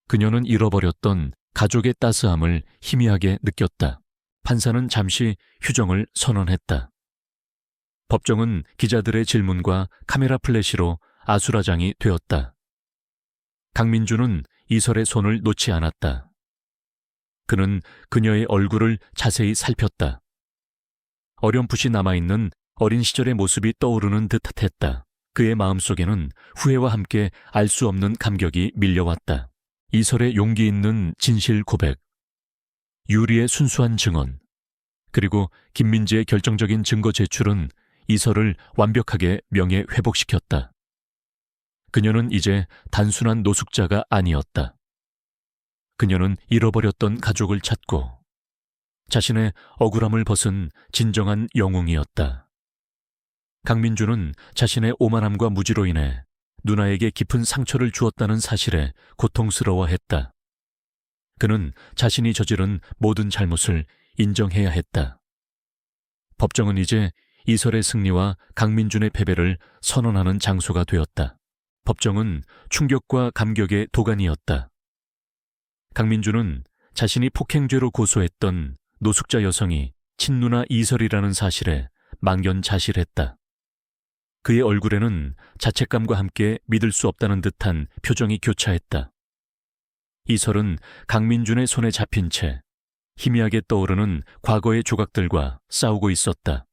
S1: 그녀는 잃어버렸던 가족의 따스함을 희미하게 느꼈다. 판사는 잠시 휴정을 선언했다. 법정은 기자들의 질문과 카메라 플래시로 아수라장이 되었다. 강민주는 이설의 손을 놓지 않았다. 그는 그녀의 얼굴을 자세히 살폈다. 어렴풋이 남아있는 어린 시절의 모습이 떠오르는 듯했다. 그의 마음속에는 후회와 함께 알 수 없는 감격이 밀려왔다. 이설의 용기 있는 진실 고백, 유리의 순수한 증언, 그리고 김민지의 결정적인 증거 제출은 이설을 완벽하게 명예 회복시켰다. 그녀는 이제 단순한 노숙자가 아니었다. 그녀는 잃어버렸던 가족을 찾고 자신의 억울함을 벗은 진정한 영웅이었다. 강민주는 자신의 오만함과 무지로 인해 누나에게 깊은 상처를 주었다는 사실에 고통스러워했다. 그는 자신이 저지른 모든 잘못을 인정해야 했다. 법정은 이제 이설의 승리와 강민준의 패배를 선언하는 장소가 되었다. 법정은 충격과 감격의 도가니였다. 강민준은 자신이 폭행죄로 고소했던 노숙자 여성이 친누나 이설이라는 사실에 망연자실했다. 그의 얼굴에는 자책감과 함께 믿을 수 없다는 듯한 표정이 교차했다. 이설은 강민준의 손에 잡힌 채 희미하게 떠오르는 과거의 조각들과 싸우고 있었다.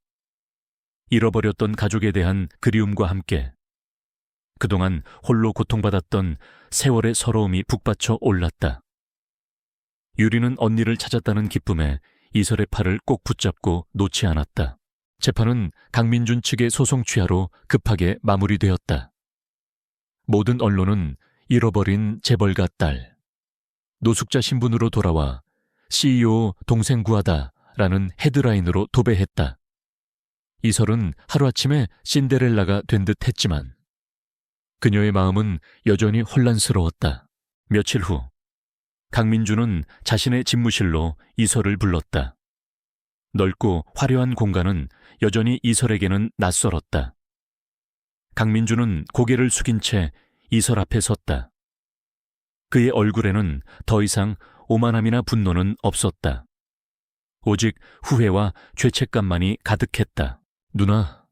S1: 잃어버렸던 가족에 대한 그리움과 함께 그동안 홀로 고통받았던 세월의 서러움이 북받쳐 올랐다. 유리는 언니를 찾았다는 기쁨에 이설의 팔을 꼭 붙잡고 놓지 않았다. 재판은 강민준 측의 소송 취하로 급하게 마무리되었다. 모든 언론은 잃어버린 재벌가 딸, 노숙자 신분으로 돌아와 CEO 동생 구하다라는 헤드라인으로 도배했다. 이설은 하루아침에 신데렐라가 된 듯 했지만 그녀의 마음은 여전히 혼란스러웠다. 며칠 후 강민주는 자신의 집무실로 이설을 불렀다. 넓고 화려한 공간은 여전히 이설에게는 낯설었다. 강민주는 고개를 숙인 채 이설 앞에 섰다. 그의 얼굴에는 더 이상 오만함이나 분노는 없었다. 오직 후회와 죄책감만이 가득했다. 누나,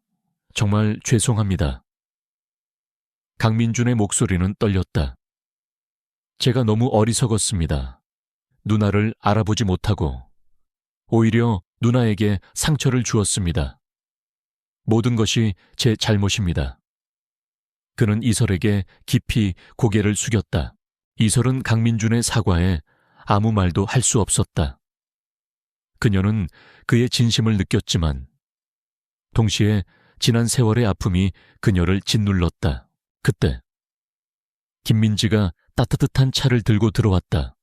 S1: 정말 죄송합니다. 강민준의 목소리는 떨렸다. 제가 너무 어리석었습니다. 누나를 알아보지 못하고 오히려 누나에게 상처를 주었습니다. 모든 것이 제 잘못입니다. 그는 이설에게 깊이 고개를 숙였다. 이설은 강민준의 사과에 아무 말도 할 수 없었다. 그녀는 그의 진심을 느꼈지만 동시에 지난 세월의 아픔이 그녀를 짓눌렀다. 그때 김민지가 따뜻한 차를 들고 들어왔다.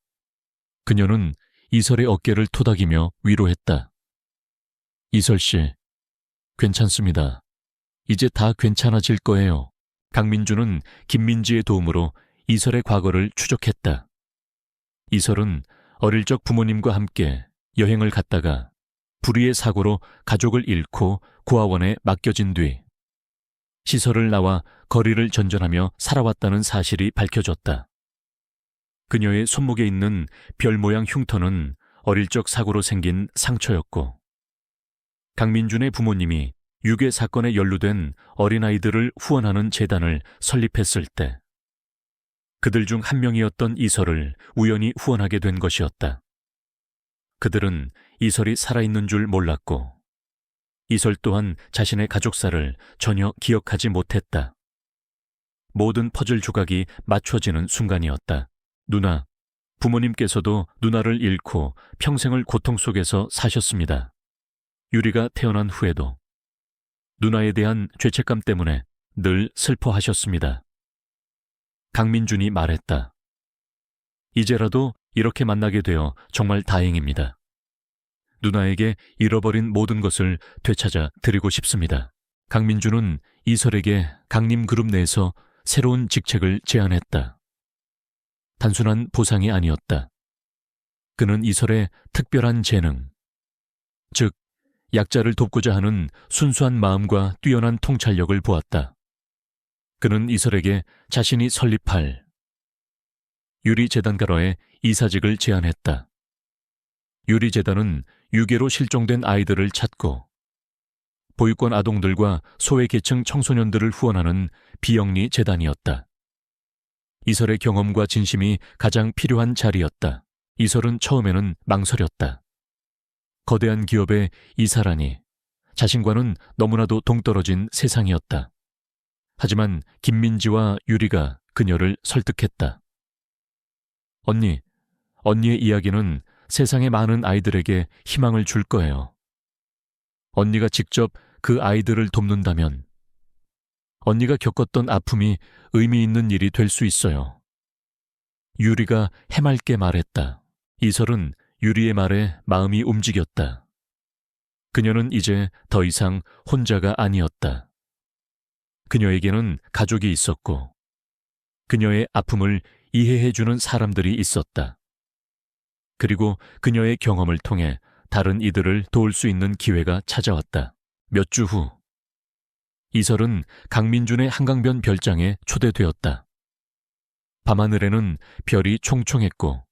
S1: 그녀는 이설의 어깨를 토닥이며 위로했다. 이설 씨, 괜찮습니다. 이제 다 괜찮아질 거예요. 강민주는 김민지의 도움으로 이설의 과거를 추적했다. 이설은 어릴 적 부모님과 함께 여행을 갔다가 불의의 사고로 가족을 잃고 고아원에 맡겨진 뒤 시설을 나와 거리를 전전하며 살아왔다는 사실이 밝혀졌다. 그녀의 손목에 있는 별 모양 흉터는 어릴 적 사고로 생긴 상처였고 강민준의 부모님이 유괴 사건에 연루된 어린아이들을 후원하는 재단을 설립했을 때 그들 중 한 명이었던 이설을 우연히 후원하게 된 것이었다. 그들은 이설이 살아있는 줄 몰랐고 이설 또한 자신의 가족사를 전혀 기억하지 못했다. 모든 퍼즐 조각이 맞춰지는 순간이었다. 누나, 부모님께서도 누나를 잃고 평생을 고통 속에서 사셨습니다. 유리가 태어난 후에도 누나에 대한 죄책감 때문에 늘 슬퍼하셨습니다. 강민준이 말했다. 이제라도 이렇게 만나게 되어 정말 다행입니다. 누나에게 잃어버린 모든 것을 되찾아 드리고 싶습니다. 강민준은 이설에게 강림그룹 내에서 새로운 직책을 제안했다. 단순한 보상이 아니었다. 그는 이설의 특별한 재능, 즉 약자를 돕고자 하는 순수한 마음과 뛰어난 통찰력을 보았다. 그는 이설에게 자신이 설립할 유리재단가로의 이사직을 제안했다. 유리재단은 유괴로 실종된 아이들을 찾고 보육권 아동들과 소외계층 청소년들을 후원하는 비영리 재단이었다. 이설의 경험과 진심이 가장 필요한 자리였다. 이설은 처음에는 망설였다. 거대한 기업의 이사라니 자신과는 너무나도 동떨어진 세상이었다. 하지만 김민지와 유리가 그녀를 설득했다. 언니의 이야기는 세상의 많은 아이들에게 희망을 줄 거예요. 언니가 직접 그 아이들을 돕는다면 언니가 겪었던 아픔이 의미 있는 일이 될 수 있어요. 유리가 해맑게 말했다. 이설은 유리의 말에 마음이 움직였다. 그녀는 이제 더 이상 혼자가 아니었다. 그녀에게는 가족이 있었고 그녀의 아픔을 이해해주는 사람들이 있었다. 그리고 그녀의 경험을 통해 다른 이들을 도울 수 있는 기회가 찾아왔다. 몇 주 후, 이설은 강민준의 한강변 별장에 초대되었다. 밤하늘에는 별이 총총했고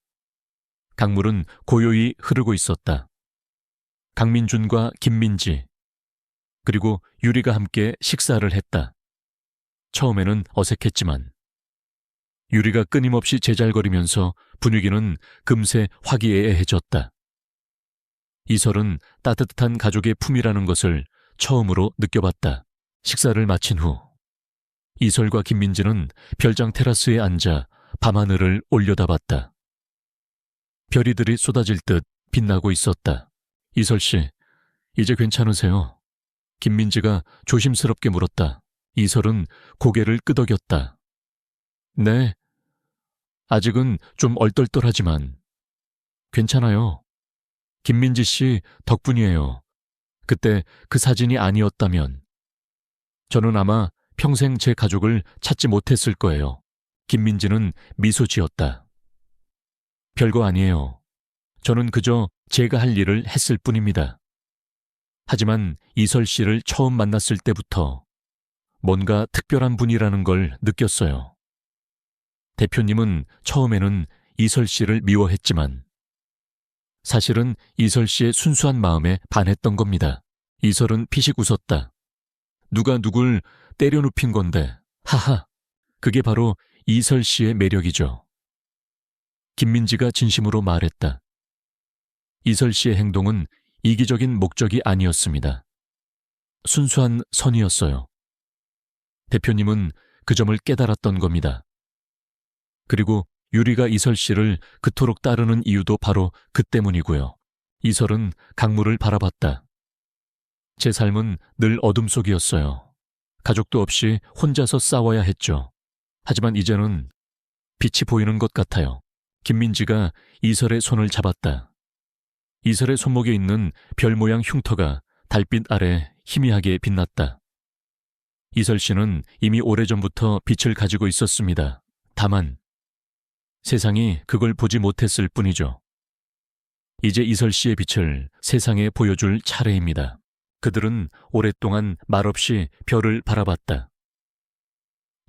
S1: 강물은 고요히 흐르고 있었다. 강민준과 김민지, 그리고 유리가 함께 식사를 했다. 처음에는 어색했지만 유리가 끊임없이 제잘거리면서 분위기는 금세 화기애애해졌다. 이설은 따뜻한 가족의 품이라는 것을 처음으로 느껴봤다. 식사를 마친 후 이설과 김민지는 별장 테라스에 앉아 밤하늘을 올려다봤다. 별이들이 쏟아질 듯 빛나고 있었다. 이설 씨, 이제 괜찮으세요? 김민지가 조심스럽게 물었다. 이설은 고개를 끄덕였다. 네, 아직은 좀 얼떨떨하지만 괜찮아요. 김민지 씨 덕분이에요. 그때 그 사진이 아니었다면 저는 아마 평생 제 가족을 찾지 못했을 거예요. 김민지는 미소 지었다. 별거 아니에요. 저는 그저 제가 할 일을 했을 뿐입니다. 하지만 이설 씨를 처음 만났을 때부터 뭔가 특별한 분이라는 걸 느꼈어요. 대표님은 처음에는 이설 씨를 미워했지만 사실은 이설 씨의 순수한 마음에 반했던 겁니다. 이설은 피식 웃었다. 누가 누굴 때려 눕힌 건데, 하하, 그게 바로 이설 씨의 매력이죠. 김민지가 진심으로 말했다. 이설 씨의 행동은 이기적인 목적이 아니었습니다. 순수한 선의였어요. 대표님은 그 점을 깨달았던 겁니다. 그리고 유리가 이설 씨를 그토록 따르는 이유도 바로 그 때문이고요. 이설은 강물을 바라봤다. 제 삶은 늘 어둠 속이었어요. 가족도 없이 혼자서 싸워야 했죠. 하지만 이제는 빛이 보이는 것 같아요. 김민지가 이설의 손을 잡았다. 이설의 손목에 있는 별 모양 흉터가 달빛 아래 희미하게 빛났다. 이설 씨는 이미 오래전부터 빛을 가지고 있었습니다. 다만 세상이 그걸 보지 못했을 뿐이죠. 이제 이설 씨의 빛을 세상에 보여줄 차례입니다. 그들은 오랫동안 말없이 별을 바라봤다.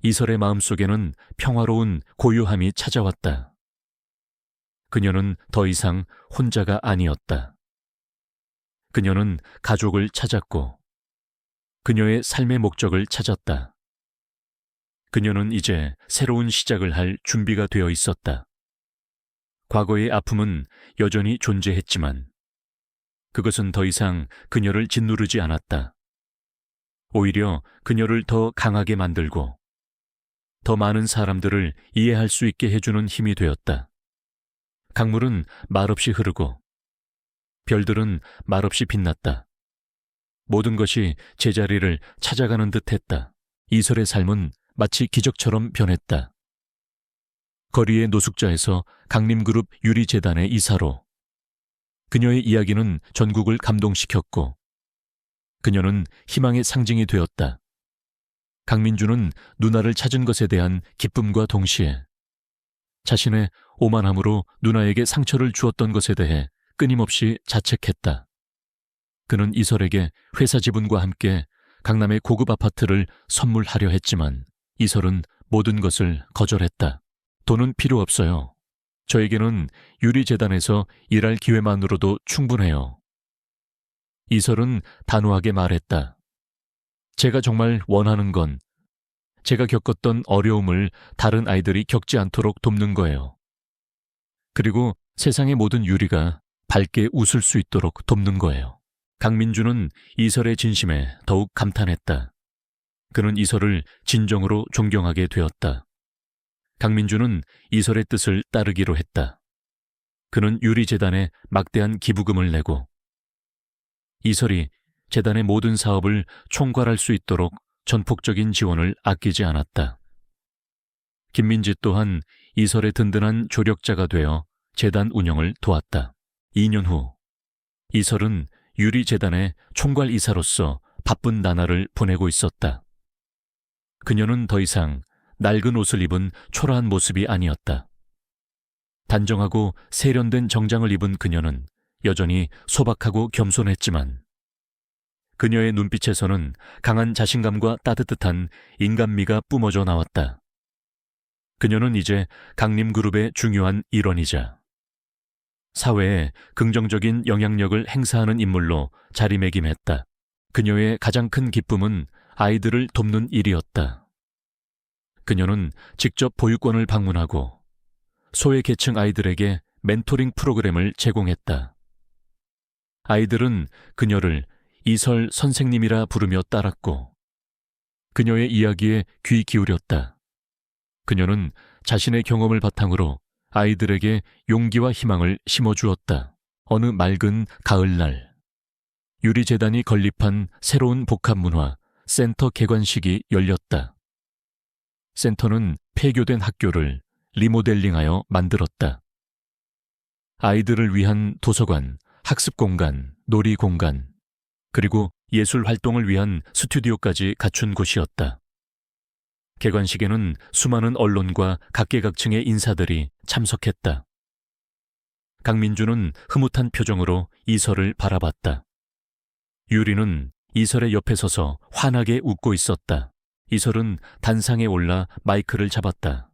S1: 이설의 마음속에는 평화로운 고요함이 찾아왔다. 그녀는 더 이상 혼자가 아니었다. 그녀는 가족을 찾았고 그녀의 삶의 목적을 찾았다. 그녀는 이제 새로운 시작을 할 준비가 되어 있었다. 과거의 아픔은 여전히 존재했지만 그것은 더 이상 그녀를 짓누르지 않았다. 오히려 그녀를 더 강하게 만들고 더 많은 사람들을 이해할 수 있게 해주는 힘이 되었다. 강물은 말없이 흐르고 별들은 말없이 빛났다. 모든 것이 제자리를 찾아가는 듯했다. 이설의 삶은 마치 기적처럼 변했다. 거리의 노숙자에서 강림그룹 유리재단의 이사로 그녀의 이야기는 전국을 감동시켰고 그녀는 희망의 상징이 되었다. 강민주는 누나를 찾은 것에 대한 기쁨과 동시에 자신의 오만함으로 누나에게 상처를 주었던 것에 대해 끊임없이 자책했다. 그는 이설에게 회사 지분과 함께 강남의 고급 아파트를 선물하려 했지만 이설은 모든 것을 거절했다. 돈은 필요 없어요. 저에게는 유리재단에서 일할 기회만으로도 충분해요. 이설은 단호하게 말했다. 제가 정말 원하는 건 제가 겪었던 어려움을 다른 아이들이 겪지 않도록 돕는 거예요. 그리고 세상의 모든 유리가 밝게 웃을 수 있도록 돕는 거예요. 강민주는 이설의 진심에 더욱 감탄했다. 그는 이설을 진정으로 존경하게 되었다. 강민주는 이설의 뜻을 따르기로 했다. 그는 유리재단에 막대한 기부금을 내고 이설이 재단의 모든 사업을 총괄할 수 있도록 전폭적인 지원을 아끼지 않았다. 김민지 또한 이설의 든든한 조력자가 되어 재단 운영을 도왔다. 2년 후 이설은 유리재단의 총괄이사로서 바쁜 나날을 보내고 있었다. 그녀는 더 이상 낡은 옷을 입은 초라한 모습이 아니었다. 단정하고 세련된 정장을 입은 그녀는 여전히 소박하고 겸손했지만 그녀의 눈빛에서는 강한 자신감과 따뜻한 인간미가 뿜어져 나왔다. 그녀는 이제 강림그룹의 중요한 일원이자 사회에 긍정적인 영향력을 행사하는 인물로 자리매김했다. 그녀의 가장 큰 기쁨은 아이들을 돕는 일이었다. 그녀는 직접 보육원을 방문하고 소외계층 아이들에게 멘토링 프로그램을 제공했다. 아이들은 그녀를 이설 선생님이라 부르며 따랐고 그녀의 이야기에 귀 기울였다. 그녀는 자신의 경험을 바탕으로 아이들에게 용기와 희망을 심어주었다. 어느 맑은 가을날 유리재단이 건립한 새로운 복합문화 센터 개관식이 열렸다. 센터는 폐교된 학교를 리모델링하여 만들었다. 아이들을 위한 도서관, 학습공간, 놀이공간, 그리고 예술 활동을 위한 스튜디오까지 갖춘 곳이었다. 개관식에는 수많은 언론과 각계각층의 인사들이 참석했다. 강민주는 흐뭇한 표정으로 이설을 바라봤다. 유리는 이설의 옆에 서서 환하게 웃고 있었다. 이설은 단상에 올라 마이크를 잡았다.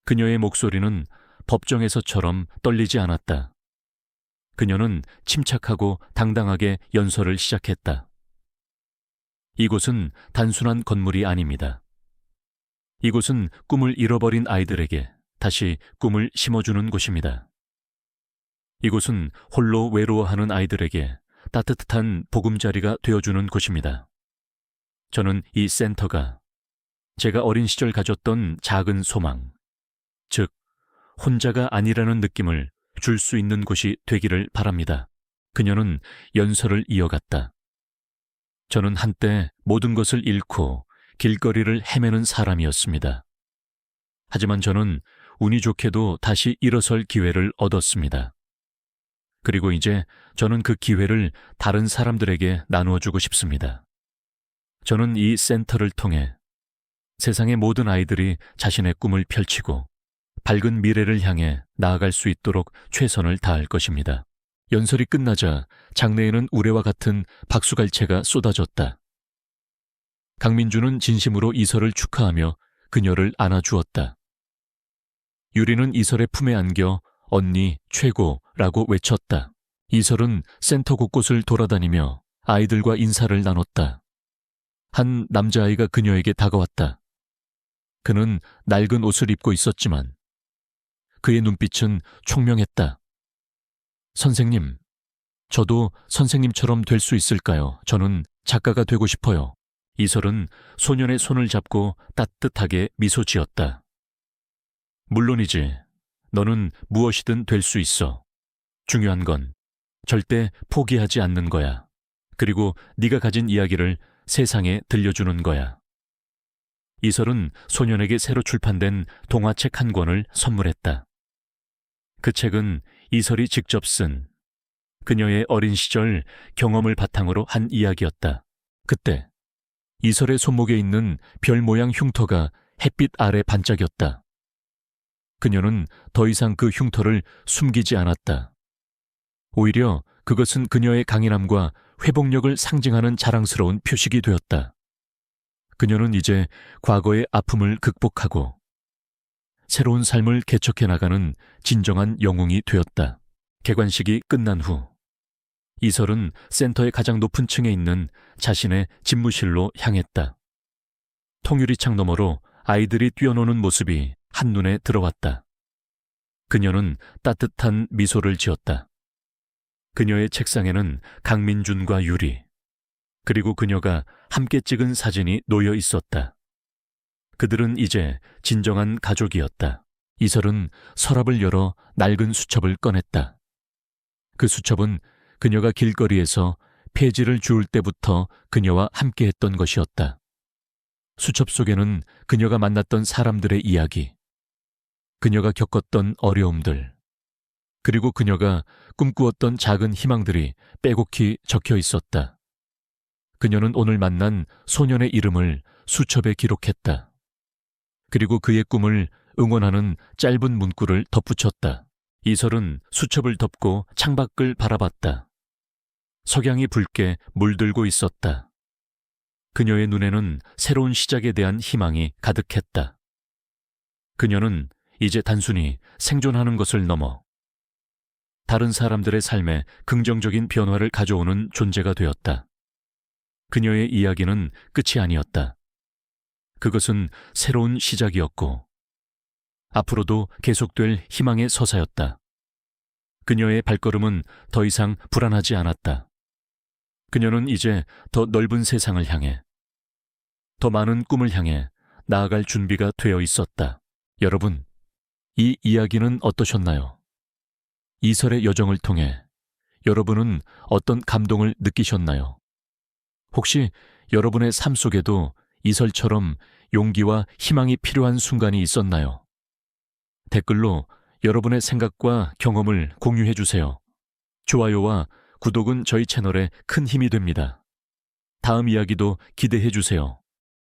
S1: 그녀의 목소리는 법정에서처럼 떨리지 않았다. 그녀는 침착하고 당당하게 연설을 시작했다. 이곳은 단순한 건물이 아닙니다. 이곳은 꿈을 잃어버린 아이들에게 다시 꿈을 심어주는 곳입니다. 이곳은 홀로 외로워하는 아이들에게 따뜻한 보금자리가 되어주는 곳입니다. 저는 이 센터가 제가 어린 시절 가졌던 작은 소망, 즉 혼자가 아니라는 느낌을 줄 수 있는 곳이 되기를 바랍니다. 그녀는 연설을 이어갔다. 저는 한때 모든 것을 잃고 길거리를 헤매는 사람이었습니다. 하지만 저는 운이 좋게도 다시 일어설 기회를 얻었습니다. 그리고 이제 저는 그 기회를 다른 사람들에게 나누어주고 싶습니다. 저는 이 센터를 통해 세상의 모든 아이들이 자신의 꿈을 펼치고 밝은 미래를 향해 나아갈 수 있도록 최선을 다할 것입니다. 연설이 끝나자 장내에는 우레와 같은 박수갈채가 쏟아졌다. 강민주는 진심으로 이설을 축하하며 그녀를 안아주었다. 유리는 이설의 품에 안겨 언니 최고라고 외쳤다. 이설은 센터 곳곳을 돌아다니며 아이들과 인사를 나눴다. 한 남자아이가 그녀에게 다가왔다. 그는 낡은 옷을 입고 있었지만 그의 눈빛은 총명했다. 선생님, 저도 선생님처럼 될 수 있을까요? 저는 작가가 되고 싶어요. 이설은 소년의 손을 잡고 따뜻하게 미소 지었다. 물론이지. 너는 무엇이든 될 수 있어. 중요한 건 절대 포기하지 않는 거야. 그리고 네가 가진 이야기를 세상에 들려주는 거야. 이설은 소년에게 새로 출판된 동화책 한 권을 선물했다. 그 책은 이설이 직접 쓴 그녀의 어린 시절 경험을 바탕으로 한 이야기였다. 그때 이설의 손목에 있는 별 모양 흉터가 햇빛 아래 반짝였다. 그녀는 더 이상 그 흉터를 숨기지 않았다. 오히려 그것은 그녀의 강인함과 회복력을 상징하는 자랑스러운 표식이 되었다. 그녀는 이제 과거의 아픔을 극복하고 새로운 삶을 개척해 나가는 진정한 영웅이 되었다. 개관식이 끝난 후 이설은 센터의 가장 높은 층에 있는 자신의 집무실로 향했다. 통유리창 너머로 아이들이 뛰어노는 모습이 한눈에 들어왔다. 그녀는 따뜻한 미소를 지었다. 그녀의 책상에는 강민준과 유리, 그리고 그녀가 함께 찍은 사진이 놓여 있었다. 그들은 이제 진정한 가족이었다. 이설은 서랍을 열어 낡은 수첩을 꺼냈다. 그 수첩은 그녀가 길거리에서 폐지를 주울 때부터 그녀와 함께했던 것이었다. 수첩 속에는 그녀가 만났던 사람들의 이야기, 그녀가 겪었던 어려움들, 그리고 그녀가 꿈꾸었던 작은 희망들이 빼곡히 적혀 있었다. 그녀는 오늘 만난 소년의 이름을 수첩에 기록했다. 그리고 그의 꿈을 응원하는 짧은 문구를 덧붙였다. 이설은 수첩을 덮고 창밖을 바라봤다. 석양이 붉게 물들고 있었다. 그녀의 눈에는 새로운 시작에 대한 희망이 가득했다. 그녀는 이제 단순히 생존하는 것을 넘어 다른 사람들의 삶에 긍정적인 변화를 가져오는 존재가 되었다. 그녀의 이야기는 끝이 아니었다. 그것은 새로운 시작이었고 앞으로도 계속될 희망의 서사였다. 그녀의 발걸음은 더 이상 불안하지 않았다. 그녀는 이제 더 넓은 세상을 향해, 더 많은 꿈을 향해 나아갈 준비가 되어 있었다. 여러분, 이 이야기는 어떠셨나요? 이설의 여정을 통해 여러분은 어떤 감동을 느끼셨나요? 혹시 여러분의 삶 속에도 이설처럼 용기와 희망이 필요한 순간이 있었나요? 댓글로 여러분의 생각과 경험을 공유해 주세요. 좋아요와 구독은 저희 채널에 큰 힘이 됩니다. 다음 이야기도 기대해 주세요.